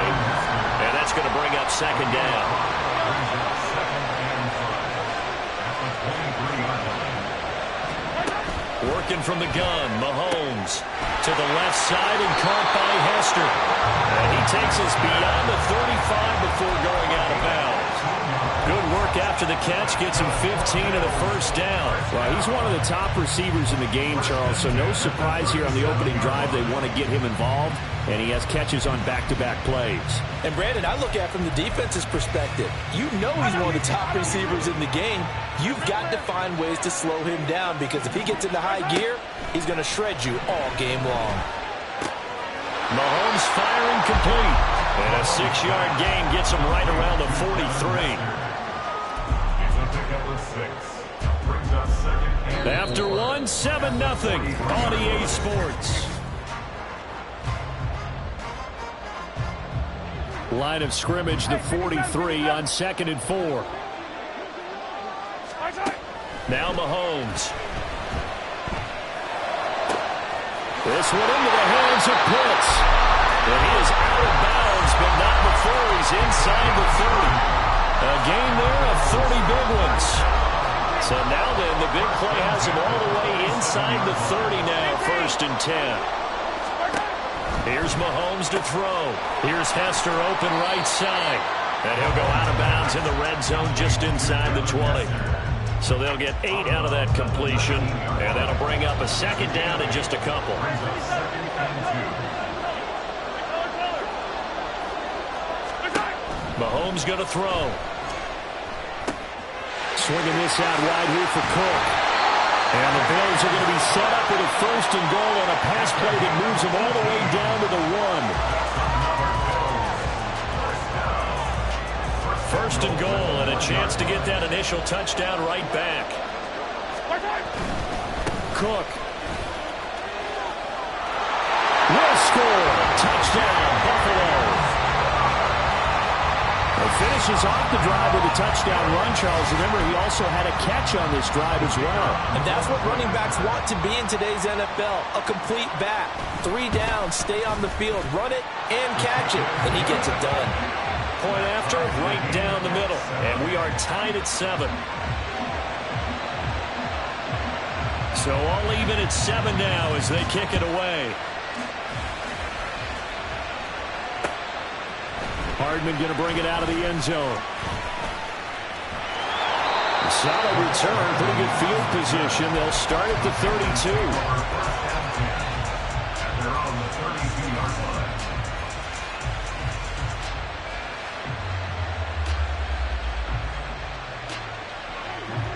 And that's going to bring up 2nd down. Working from the gun, Mahomes to the left side and caught by Hester. And he takes us beyond the 35 before going out of bounds. Good work after the catch, gets him 15 and a first down. Well, he's one of the top receivers in the game, Charles, so no surprise here on the opening drive. They want to get him involved, and he has catches on back-to-back plays. And, Brandon, I look at it from the defense's perspective. You know he's one of the top receivers in the game. You've got to find ways to slow him down because if he gets into high gear, he's going to shred you all game long. Mahomes firing complete. And a 6-yard gain gets him right around the 43. After one, 7-0 on EA Sports. Line of scrimmage, the 43 on 2nd and 4. Now Mahomes. This one into the hands of Pitts. And he is out of bounds, but not before he's inside the 30. A gain there of 30 big ones. So now then, the big play has him all the way inside the 30 now, 1st and 10. Here's Mahomes to throw. Here's Hester open right side. And he'll go out of bounds in the red zone just inside the 20. So they'll get 8 out of that completion, and that'll bring up a 2nd down in just a couple. Mahomes going to throw. Swinging this out wide here for Cook. And the Bears are going to be set up with a 1st and goal on a pass play that moves them all the way down to the 1. 1st and goal, and a chance to get that initial touchdown right back. Cook. Will score. Touchdown, Buffalo. Finishes off the drive with a touchdown run, Charles. Remember, he also had a catch on this drive as well. And that's what running backs want to be in today's NFL, a complete back. 3 down, stay on the field, run it, and catch it, and he gets it done. Point after, right down the middle. And we are tied at 7. So all even at 7 now as they kick it away. Hardman going to bring it out of the end zone. Solid return, pretty good field position. They'll start at the 32. They're on the 32-yard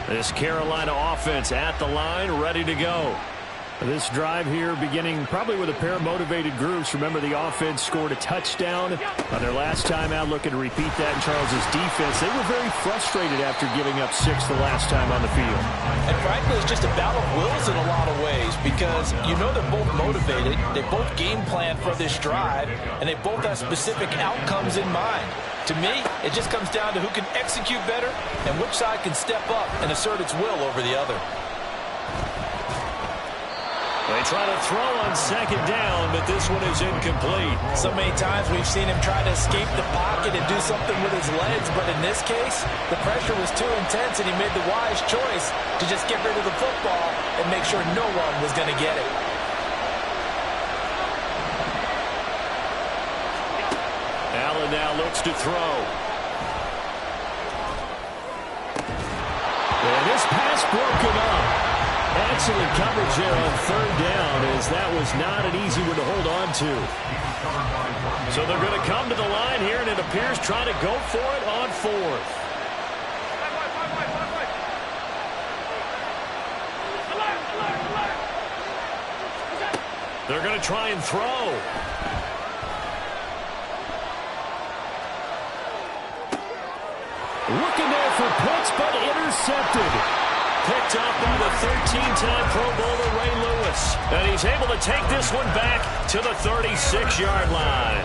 line. This Carolina offense at the line, ready to go. This drive here beginning probably with a pair of motivated groups. Remember, the offense scored a touchdown on their last time out. Looking to repeat that in Charles's defense. They were very frustrated after giving up 6 the last time on the field. And frankly, it's just a battle of wills in a lot of ways because you know they're both motivated. They both game plan for this drive, and they both have specific outcomes in mind. To me, it just comes down to who can execute better and which side can step up and assert its will over the other. They try to throw on 2nd down, but this one is incomplete. So many times we've seen him try to escape the pocket and do something with his legs, but in this case, the pressure was too intense, and he made the wise choice to just get rid of the football and make sure no one was going to get it. Allen now looks to throw. And this pass broken up. Excellent coverage there on 3rd down, as that was not an easy one to hold on to. So they're going to come to the line here, and it appears trying to go for it on 4th. They're going to try and throw. Looking there for Pitts, but intercepted. Picked up by the 13-time Pro Bowler Ray Lewis. And he's able to take this one back to the 36-yard line.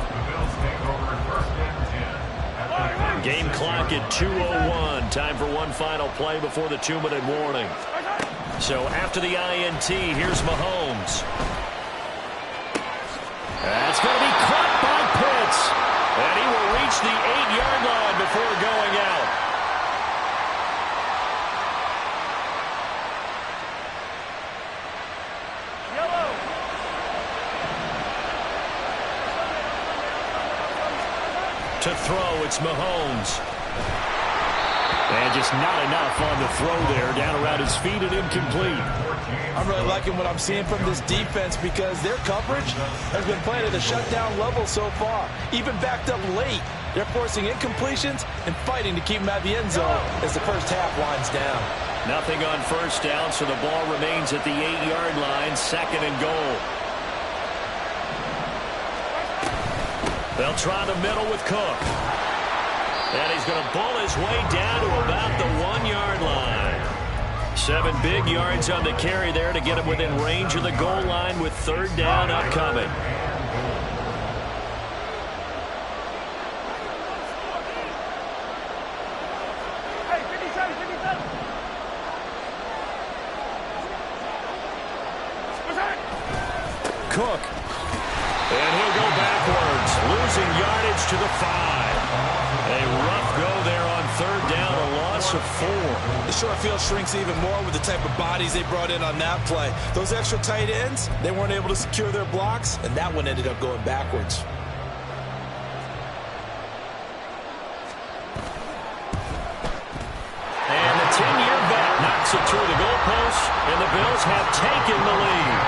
The Bills take over 1st and 10. Game clock at 2:01. Time for one final play before the 2-minute warning. So after the INT, here's Mahomes. That's going to be caught by Pitts. And he will reach the 8-yard line before going out. To throw, it's Mahomes. And just not enough on the throw there. Down around his feet and incomplete. I'm really liking what I'm seeing from this defense because their coverage has been playing at a shutdown level so far. Even backed up late, they're forcing incompletions and fighting to keep them at the end zone as the first half winds down. Nothing on 1st down, so the ball remains at the 8-yard line, 2nd and goal. They'll try the middle with Cook. And he's going to bull his way down to about the 1-yard line. 7 big yards on the carry there to get him within range of the goal line with 3rd down upcoming. Cook. And he'll go backwards, losing yardage to the 5. A rough go there on third down, a loss of 4. The short field shrinks even more with the type of bodies they brought in on that play. Those extra tight ends, they weren't able to secure their blocks, and that one ended up going backwards. And the 10-year vet knocks it through the goalpost, and the Bills have taken the lead.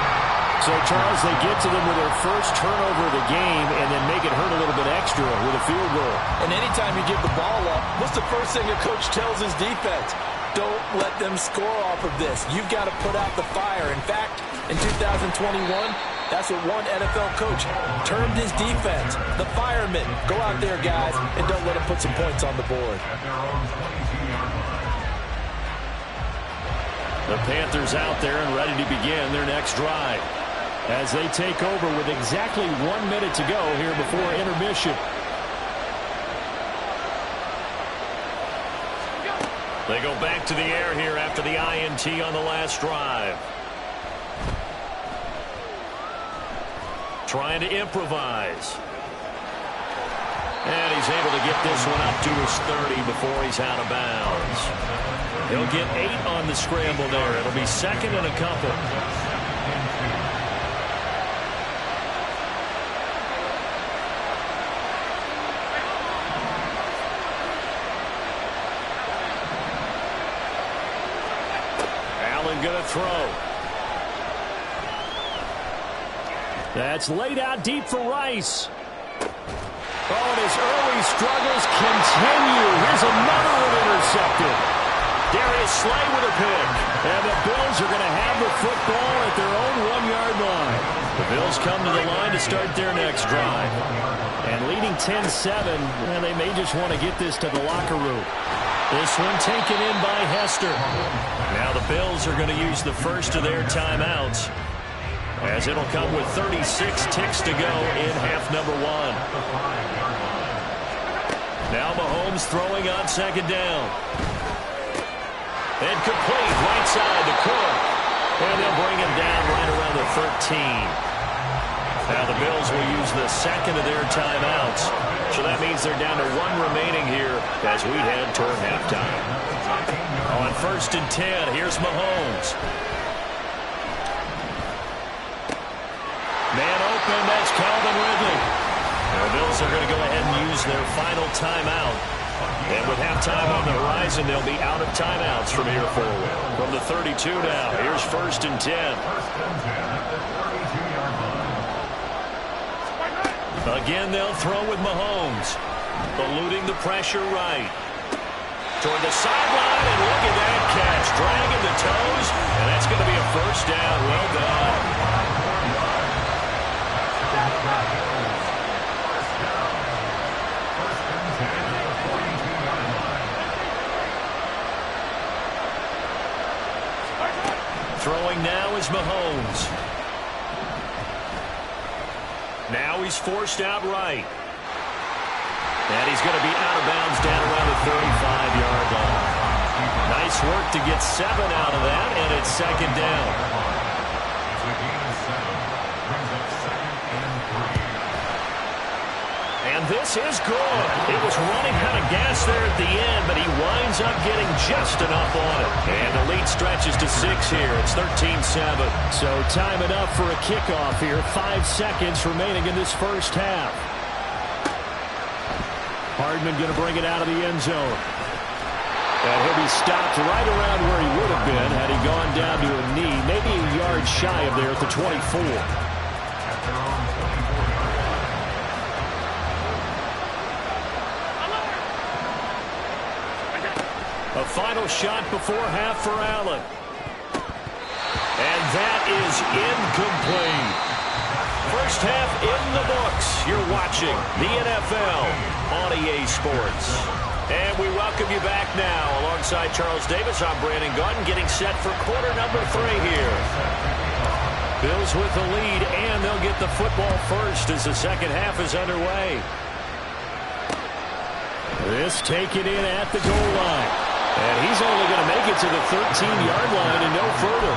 So, Charles, they get to them with their first turnover of the game and then make it hurt a little bit extra with a field goal. And anytime you give the ball up, what's the first thing a coach tells his defense? Don't let them score off of this. You've got to put out the fire. In fact, in 2021, that's what one NFL coach termed his defense, the firemen. Go out there, guys, and don't let them put some points on the board. The Panthers out there and ready to begin their next drive as they take over with exactly 1 minute to go here before intermission. They go back to the air here after the INT on the last drive. Trying to improvise. And he's able to get this one up to his 30 before he's out of bounds. He'll get 8 on the scramble there. It'll be second and a couple. Allen going to throw. That's laid out deep for Rice. Oh, and his early struggles continue. Here's another one intercepted. Darius Slay with a pick. And the Bills are going to have the football at their own 1-yard line. The Bills come to the line to start their next drive. And leading 10-7, and they may just want to get this to the locker room. This one taken in by Hester. Now the Bills are going to use the first of their timeouts, as it'll come with 36 ticks to go in half number 1. Now Mahomes throwing on second down. And complete right side to Cook. And they'll bring him down right around the 13. Now the Bills will use the second of their timeouts. So that means they're down to 1 remaining here as we head toward halftime. On 1st and 10, here's Mahomes. Man open, that's Calvin Ridley. The Bills are going to go ahead and use their final timeout. And with halftime on the horizon, they'll be out of timeouts from here forward. From the 32 now, here's 1st and 10. Again, they'll throw with Mahomes. Eluding the pressure right. Toward the sideline, and look at that catch. Dragging the toes, and that's going to be a first down. Well done. Throwing now is Mahomes. Now he's forced out right. And he's going to be out of bounds down around the 35-yard line. Nice work to get 7 out of that, and it's second down. And this is good. It was running out of gas there at the end, but he winds up getting just enough on it. And the lead stretches to 6 here. It's 13-7. So time enough for a kickoff here. 5 seconds remaining in this first half. Hardman going to bring it out of the end zone. And he'll be stopped right around where he would have been had he gone down to a knee, maybe a yard shy of there at the 24. A final shot before half for Allen. And that is incomplete. First half in the books. You're watching the NFL on EA Sports. And we welcome you back now. Alongside Charles Davis, I'm Brandon Gunn, getting set for quarter number 3 here. Bills with the lead, and they'll get the football first as the second half is underway. This taken in at the goal line. And he's only going to make it to the 13-yard line and no further.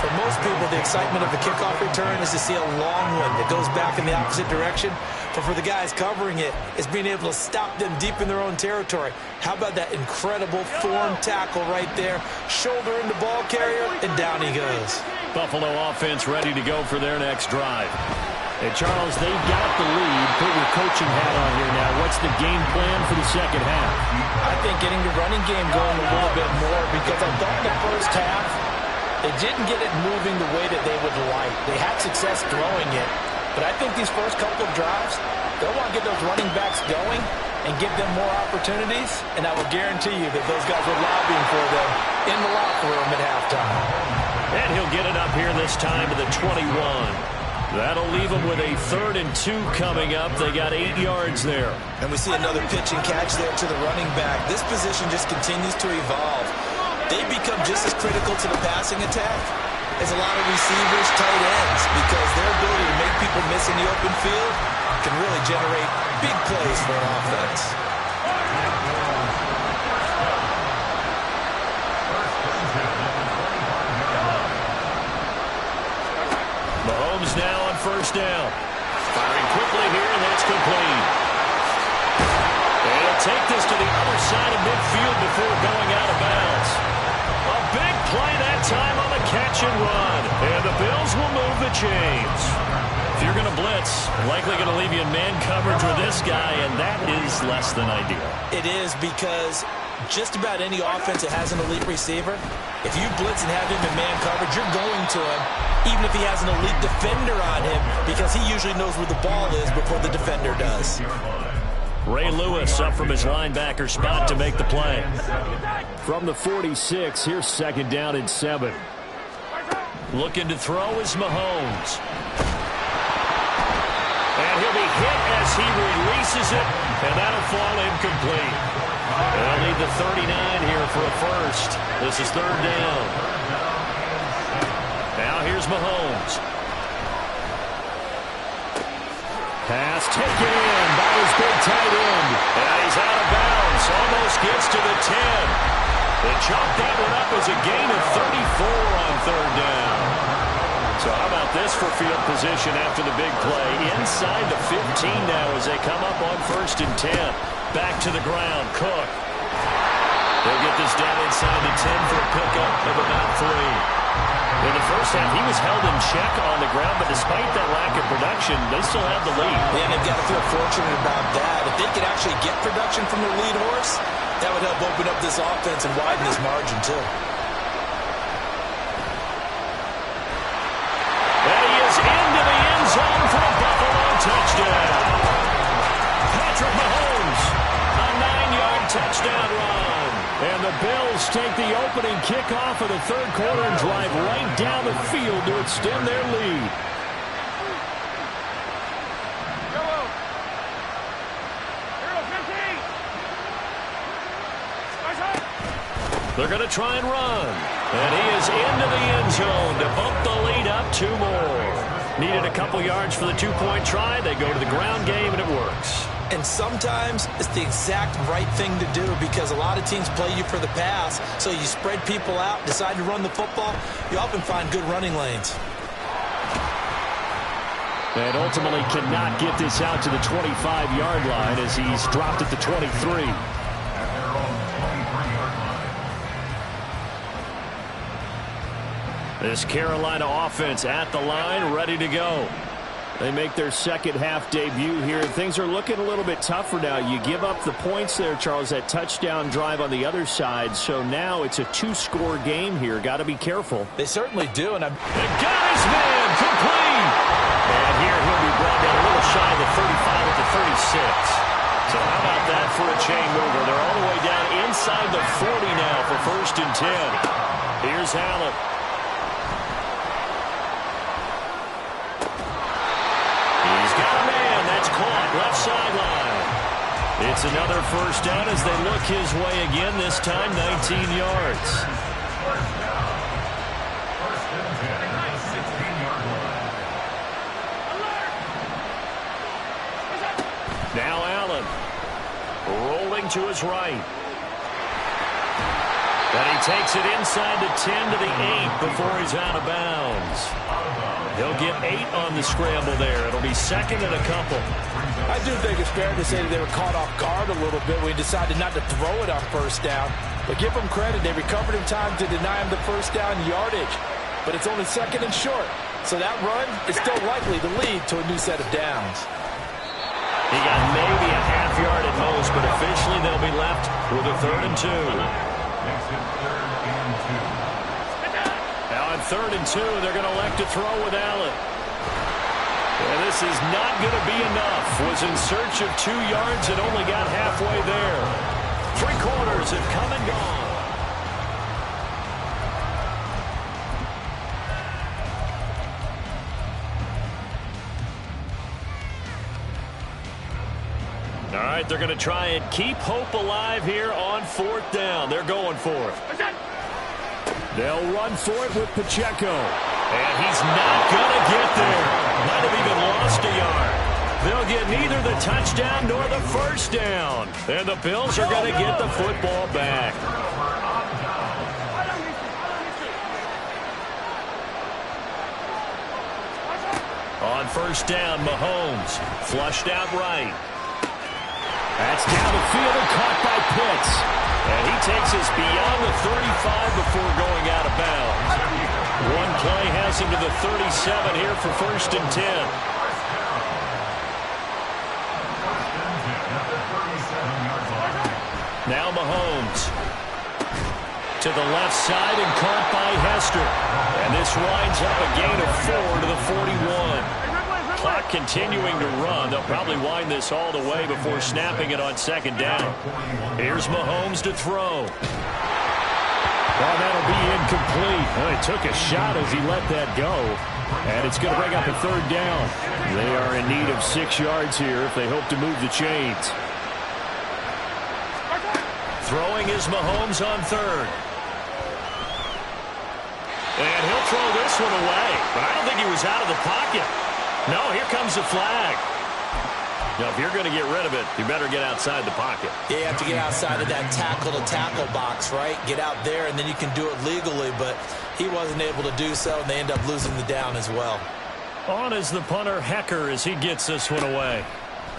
For most people, the excitement of a kickoff return is to see a long one that goes back in the opposite direction. But for the guys covering it, it's being able to stop them deep in their own territory. How about that incredible form tackle right there? Shoulder into ball carrier, and down he goes. Buffalo offense ready to go for their next drive. And Charles, they've got the lead. Put your coaching hat on here now. What's the game plan for the second half? I think getting the running game going a little bit more, because I thought the first half, they didn't get it moving the way that they would like. They had success throwing it. But I think these first couple of drives, they'll want to get those running backs going and give them more opportunities. And I will guarantee you that those guys were lobbying for them in the locker room at halftime. And he'll get it up here this time to the 21. That'll leave them with a 3rd and 2 coming up. They got 8 yards there. And we see another pitch and catch there to the running back. This position just continues to evolve. They become just as critical to the passing attack as a lot of receivers, tight ends, because their ability to make people miss in the open field can really generate big plays for an offense. Mahomes now on 1st down. Firing quickly here, and that's complete. And he'll take this to the other side of midfield before going out of bounds. A big play that time on the catch and run. And the Bills will move the chains. If you're going to blitz, likely going to leave you in man coverage with this guy, and that is less than ideal. It is, because just about any offense that has an elite receiver, if you blitz and have him in man coverage, you're going to him, even if he has an elite defender on him, because he usually knows where the ball is before the defender does. Ray Lewis up from his linebacker spot to make the play. From the 46, here's 2nd down and 7. Looking to throw is Mahomes. And he'll be hit as he releases it, and that'll fall incomplete. They'll need the 39 here for a first. This is 3rd down. Now here's Mahomes. Pass taken in by his big tight end. And he's out of bounds. Almost gets to the 10. They chop that one up as a gain of 34 on 3rd down. So how about this for field position after the big play? Inside the 15 now as they come up on 1st and 10. Back to the ground. Cook. They'll get this down inside the 10 for a pickup of about 3. In the first half, he was held in check on the ground, but despite that lack of production, they still have the lead. Yeah, they've got to feel fortunate about that. If they could actually get production from their lead horse, that would help open up this offense and widen this margin, too. And he is into the end zone for a Buffalo touchdown. Patrick Mahomes, a 9-yard touchdown run. And the Bills take the opening kickoff of the 3rd quarter and drive right down the field to extend their lead. They're going to try and run. And he is into the end zone to bump the lead up 2 more. Needed a couple yards for the 2-point try. They go to the ground game, and it works. And sometimes it's the exact right thing to do, because a lot of teams play you for the pass. So you spread people out, decide to run the football. You often find good running lanes. And ultimately cannot get this out to the 25-yard line as he's dropped at the 23. This Carolina offense at the line, ready to go. They make their second half debut here. Things are looking a little bit tougher now. You give up the points there, Charles, that touchdown drive on the other side. So now it's a 2-score game here. Got to be careful. They certainly do. And got his man complete. And here he'll be brought down a little shy of the 35 at the 36. So how about that for a chain mover? They're all the way down inside the 40 now for 1st and 10. Here's Allen. Left sideline. It's another 1st down as they look his way again, this time 19 yards. Now Allen rolling to his right. And he takes it inside the 10 to the 8 before he's out of bounds. He'll get 8 on the scramble there. It'll be second and a couple. I do think it's fair to say that they were caught off guard a little bit when he decided not to throw it on first down. But give them credit. They recovered in time to deny him the first down yardage. But it's only second and short. So that run is still likely to lead to a new set of downs. He got maybe a half yard at most, but officially they'll be left with a 3rd and 2. Now on 3rd and 2, they're going to elect to throw with Allen. And this is not going to be enough. Was in search of 2 yards and only got halfway there. 3 quarters have come and gone. All right, they're going to try and keep hope alive here on 4th down. They're going for it. They'll run for it with Pacheco. And he's not going to get there. Might have even lost a yard. They'll get neither the touchdown nor the first down. And the Bills are going to get the football back. On 1st down, Mahomes flushed out right. That's down the field and caught by Pitts. And he takes us beyond the 35 before going out of bounds. One play has him to the 37 here for 1st and 10. Now Mahomes to the left side and caught by Hester. And this winds up a gain of 4 to the 41. Clock continuing to run. They'll probably wind this all the way before snapping it on 2nd down. Here's Mahomes to throw. Well, that'll be incomplete. Well, he took a shot as he let that go. And it's going to bring up a 3rd down. They are in need of 6 yards here if they hope to move the chains. Throwing is Mahomes on 3rd. And he'll throw this one away. But I don't think he was out of the pocket. No, here comes the flag. Now, if you're going to get rid of it, you better get outside the pocket. Yeah, you have to get outside of that tackle-to-tackle box, right? Get out there, and then you can do it legally. But he wasn't able to do so, and they end up losing the down as well. On is the punter, Hecker, as he gets this one away.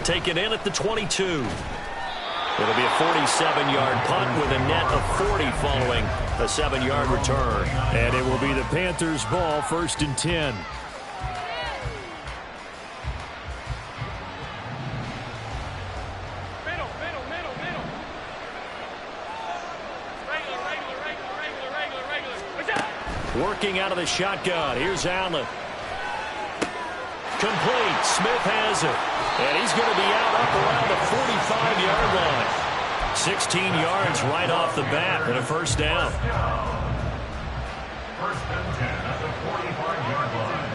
Taken in at the 22. It'll be a 47-yard punt with a net of 40 following a 7-yard return. And it will be the Panthers' ball, 1st and 10. Working out of the shotgun. Here's Allen. Complete. Smith has it. And he's going to be out up around the 45-yard line. 16 yards right off the bat and a 1st down. 1st and 10 at the 45-yard line.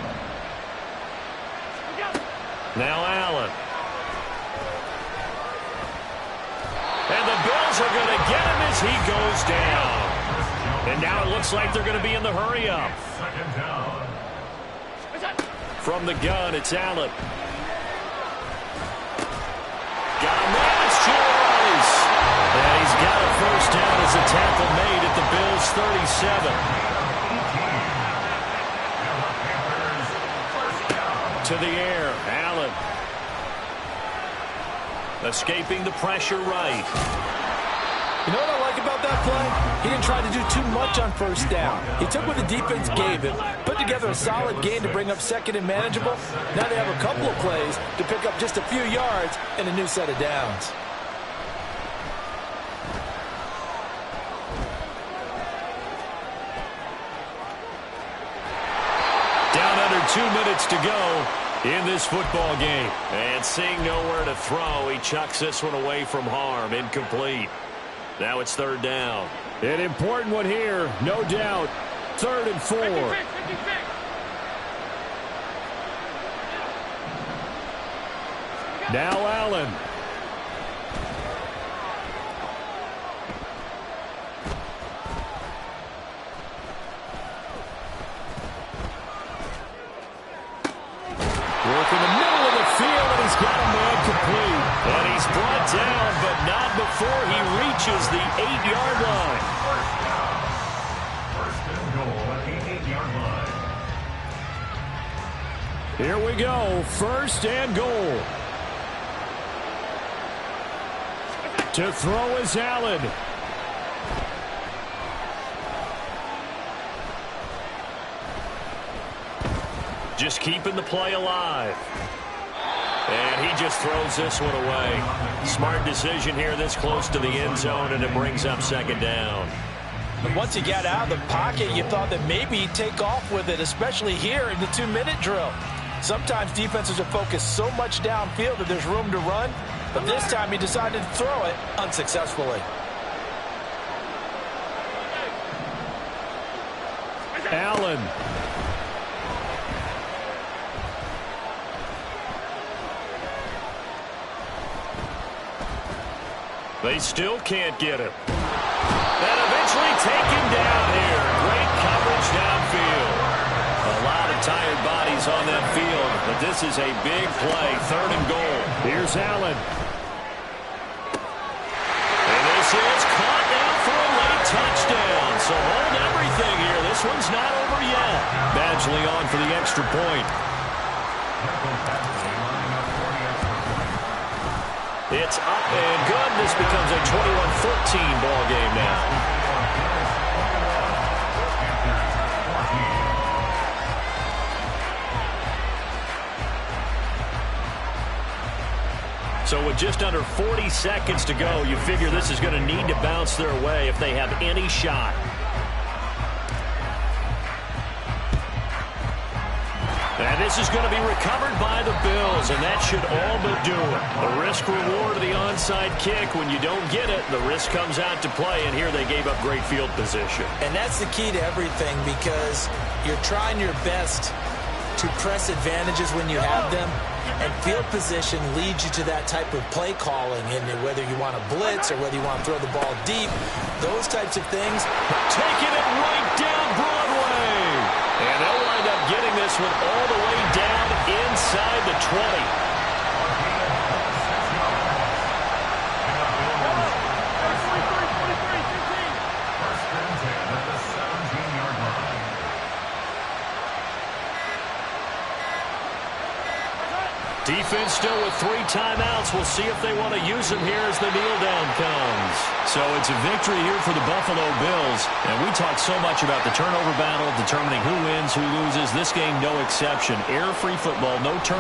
Now Allen. And the Bills are going to get him as he goes down. And now it looks like they're going to be in the hurry-up. 2nd down. From the gun, it's Allen. Got to manage to Rice. And he's got a 1st down as a tackle made at the Bills' 37. To the air, Allen. Escaping the pressure right. You know what I like about that play? He didn't try to do too much on 1st down. He took what the defense gave him, put together a solid game to bring up 2nd and manageable. Now they have a couple of plays to pick up just a few yards and a new set of downs. Down under 2 minutes to go in this football game. And seeing nowhere to throw, he chucks this one away from harm. Incomplete. Now it's 3rd down. An important one here, no doubt. 3rd and 4. Now Allen. Work in the middle of the field, and he's got a man complete. And he's brought down, but not before he reaches the 8-yard line. First and goal at the 8-yard line. Here we go, first and goal. To throw is Allen. Just keeping the play alive. And he just throws this one away. Smart decision here this close to the end zone, and it brings up second down. And once he got out of the pocket, you thought that maybe he'd take off with it, especially here in the 2-minute drill. Sometimes defenses are focused so much downfield that there's room to run, but this time he decided to throw it unsuccessfully. Allen. They still can't get him. And eventually take him down here. Great coverage downfield. A lot of tired bodies on that field, but this is a big play, third and goal. Here's Allen. And this is caught now for a late touchdown. So hold everything here. This one's not over yet. Badgley on for the extra point. It's up and good. This becomes a 21-14 ball game now. So with just under 40 seconds to go, you figure this is going to need to bounce their way if they have any shot. And this is going to be recovered by the Bills, and that should all but do it. The risk-reward of the onside kick, when you don't get it, the risk comes out to play, and here they gave up great field position. And that's the key to everything, because you're trying your best to press advantages when you have them, and field position leads you to that type of play calling, and whether you want to blitz or whether you want to throw the ball deep, those types of things. Taking it right down Broadway. And they'll wind up getting this one all the way down inside the 20. Defense still with 3 timeouts. We'll see if they want to use them here as the kneel down comes. So it's a victory here for the Buffalo Bills. And we talk so much about the turnover battle, determining who wins, who loses. This game, no exception. Error-free football, no turnover.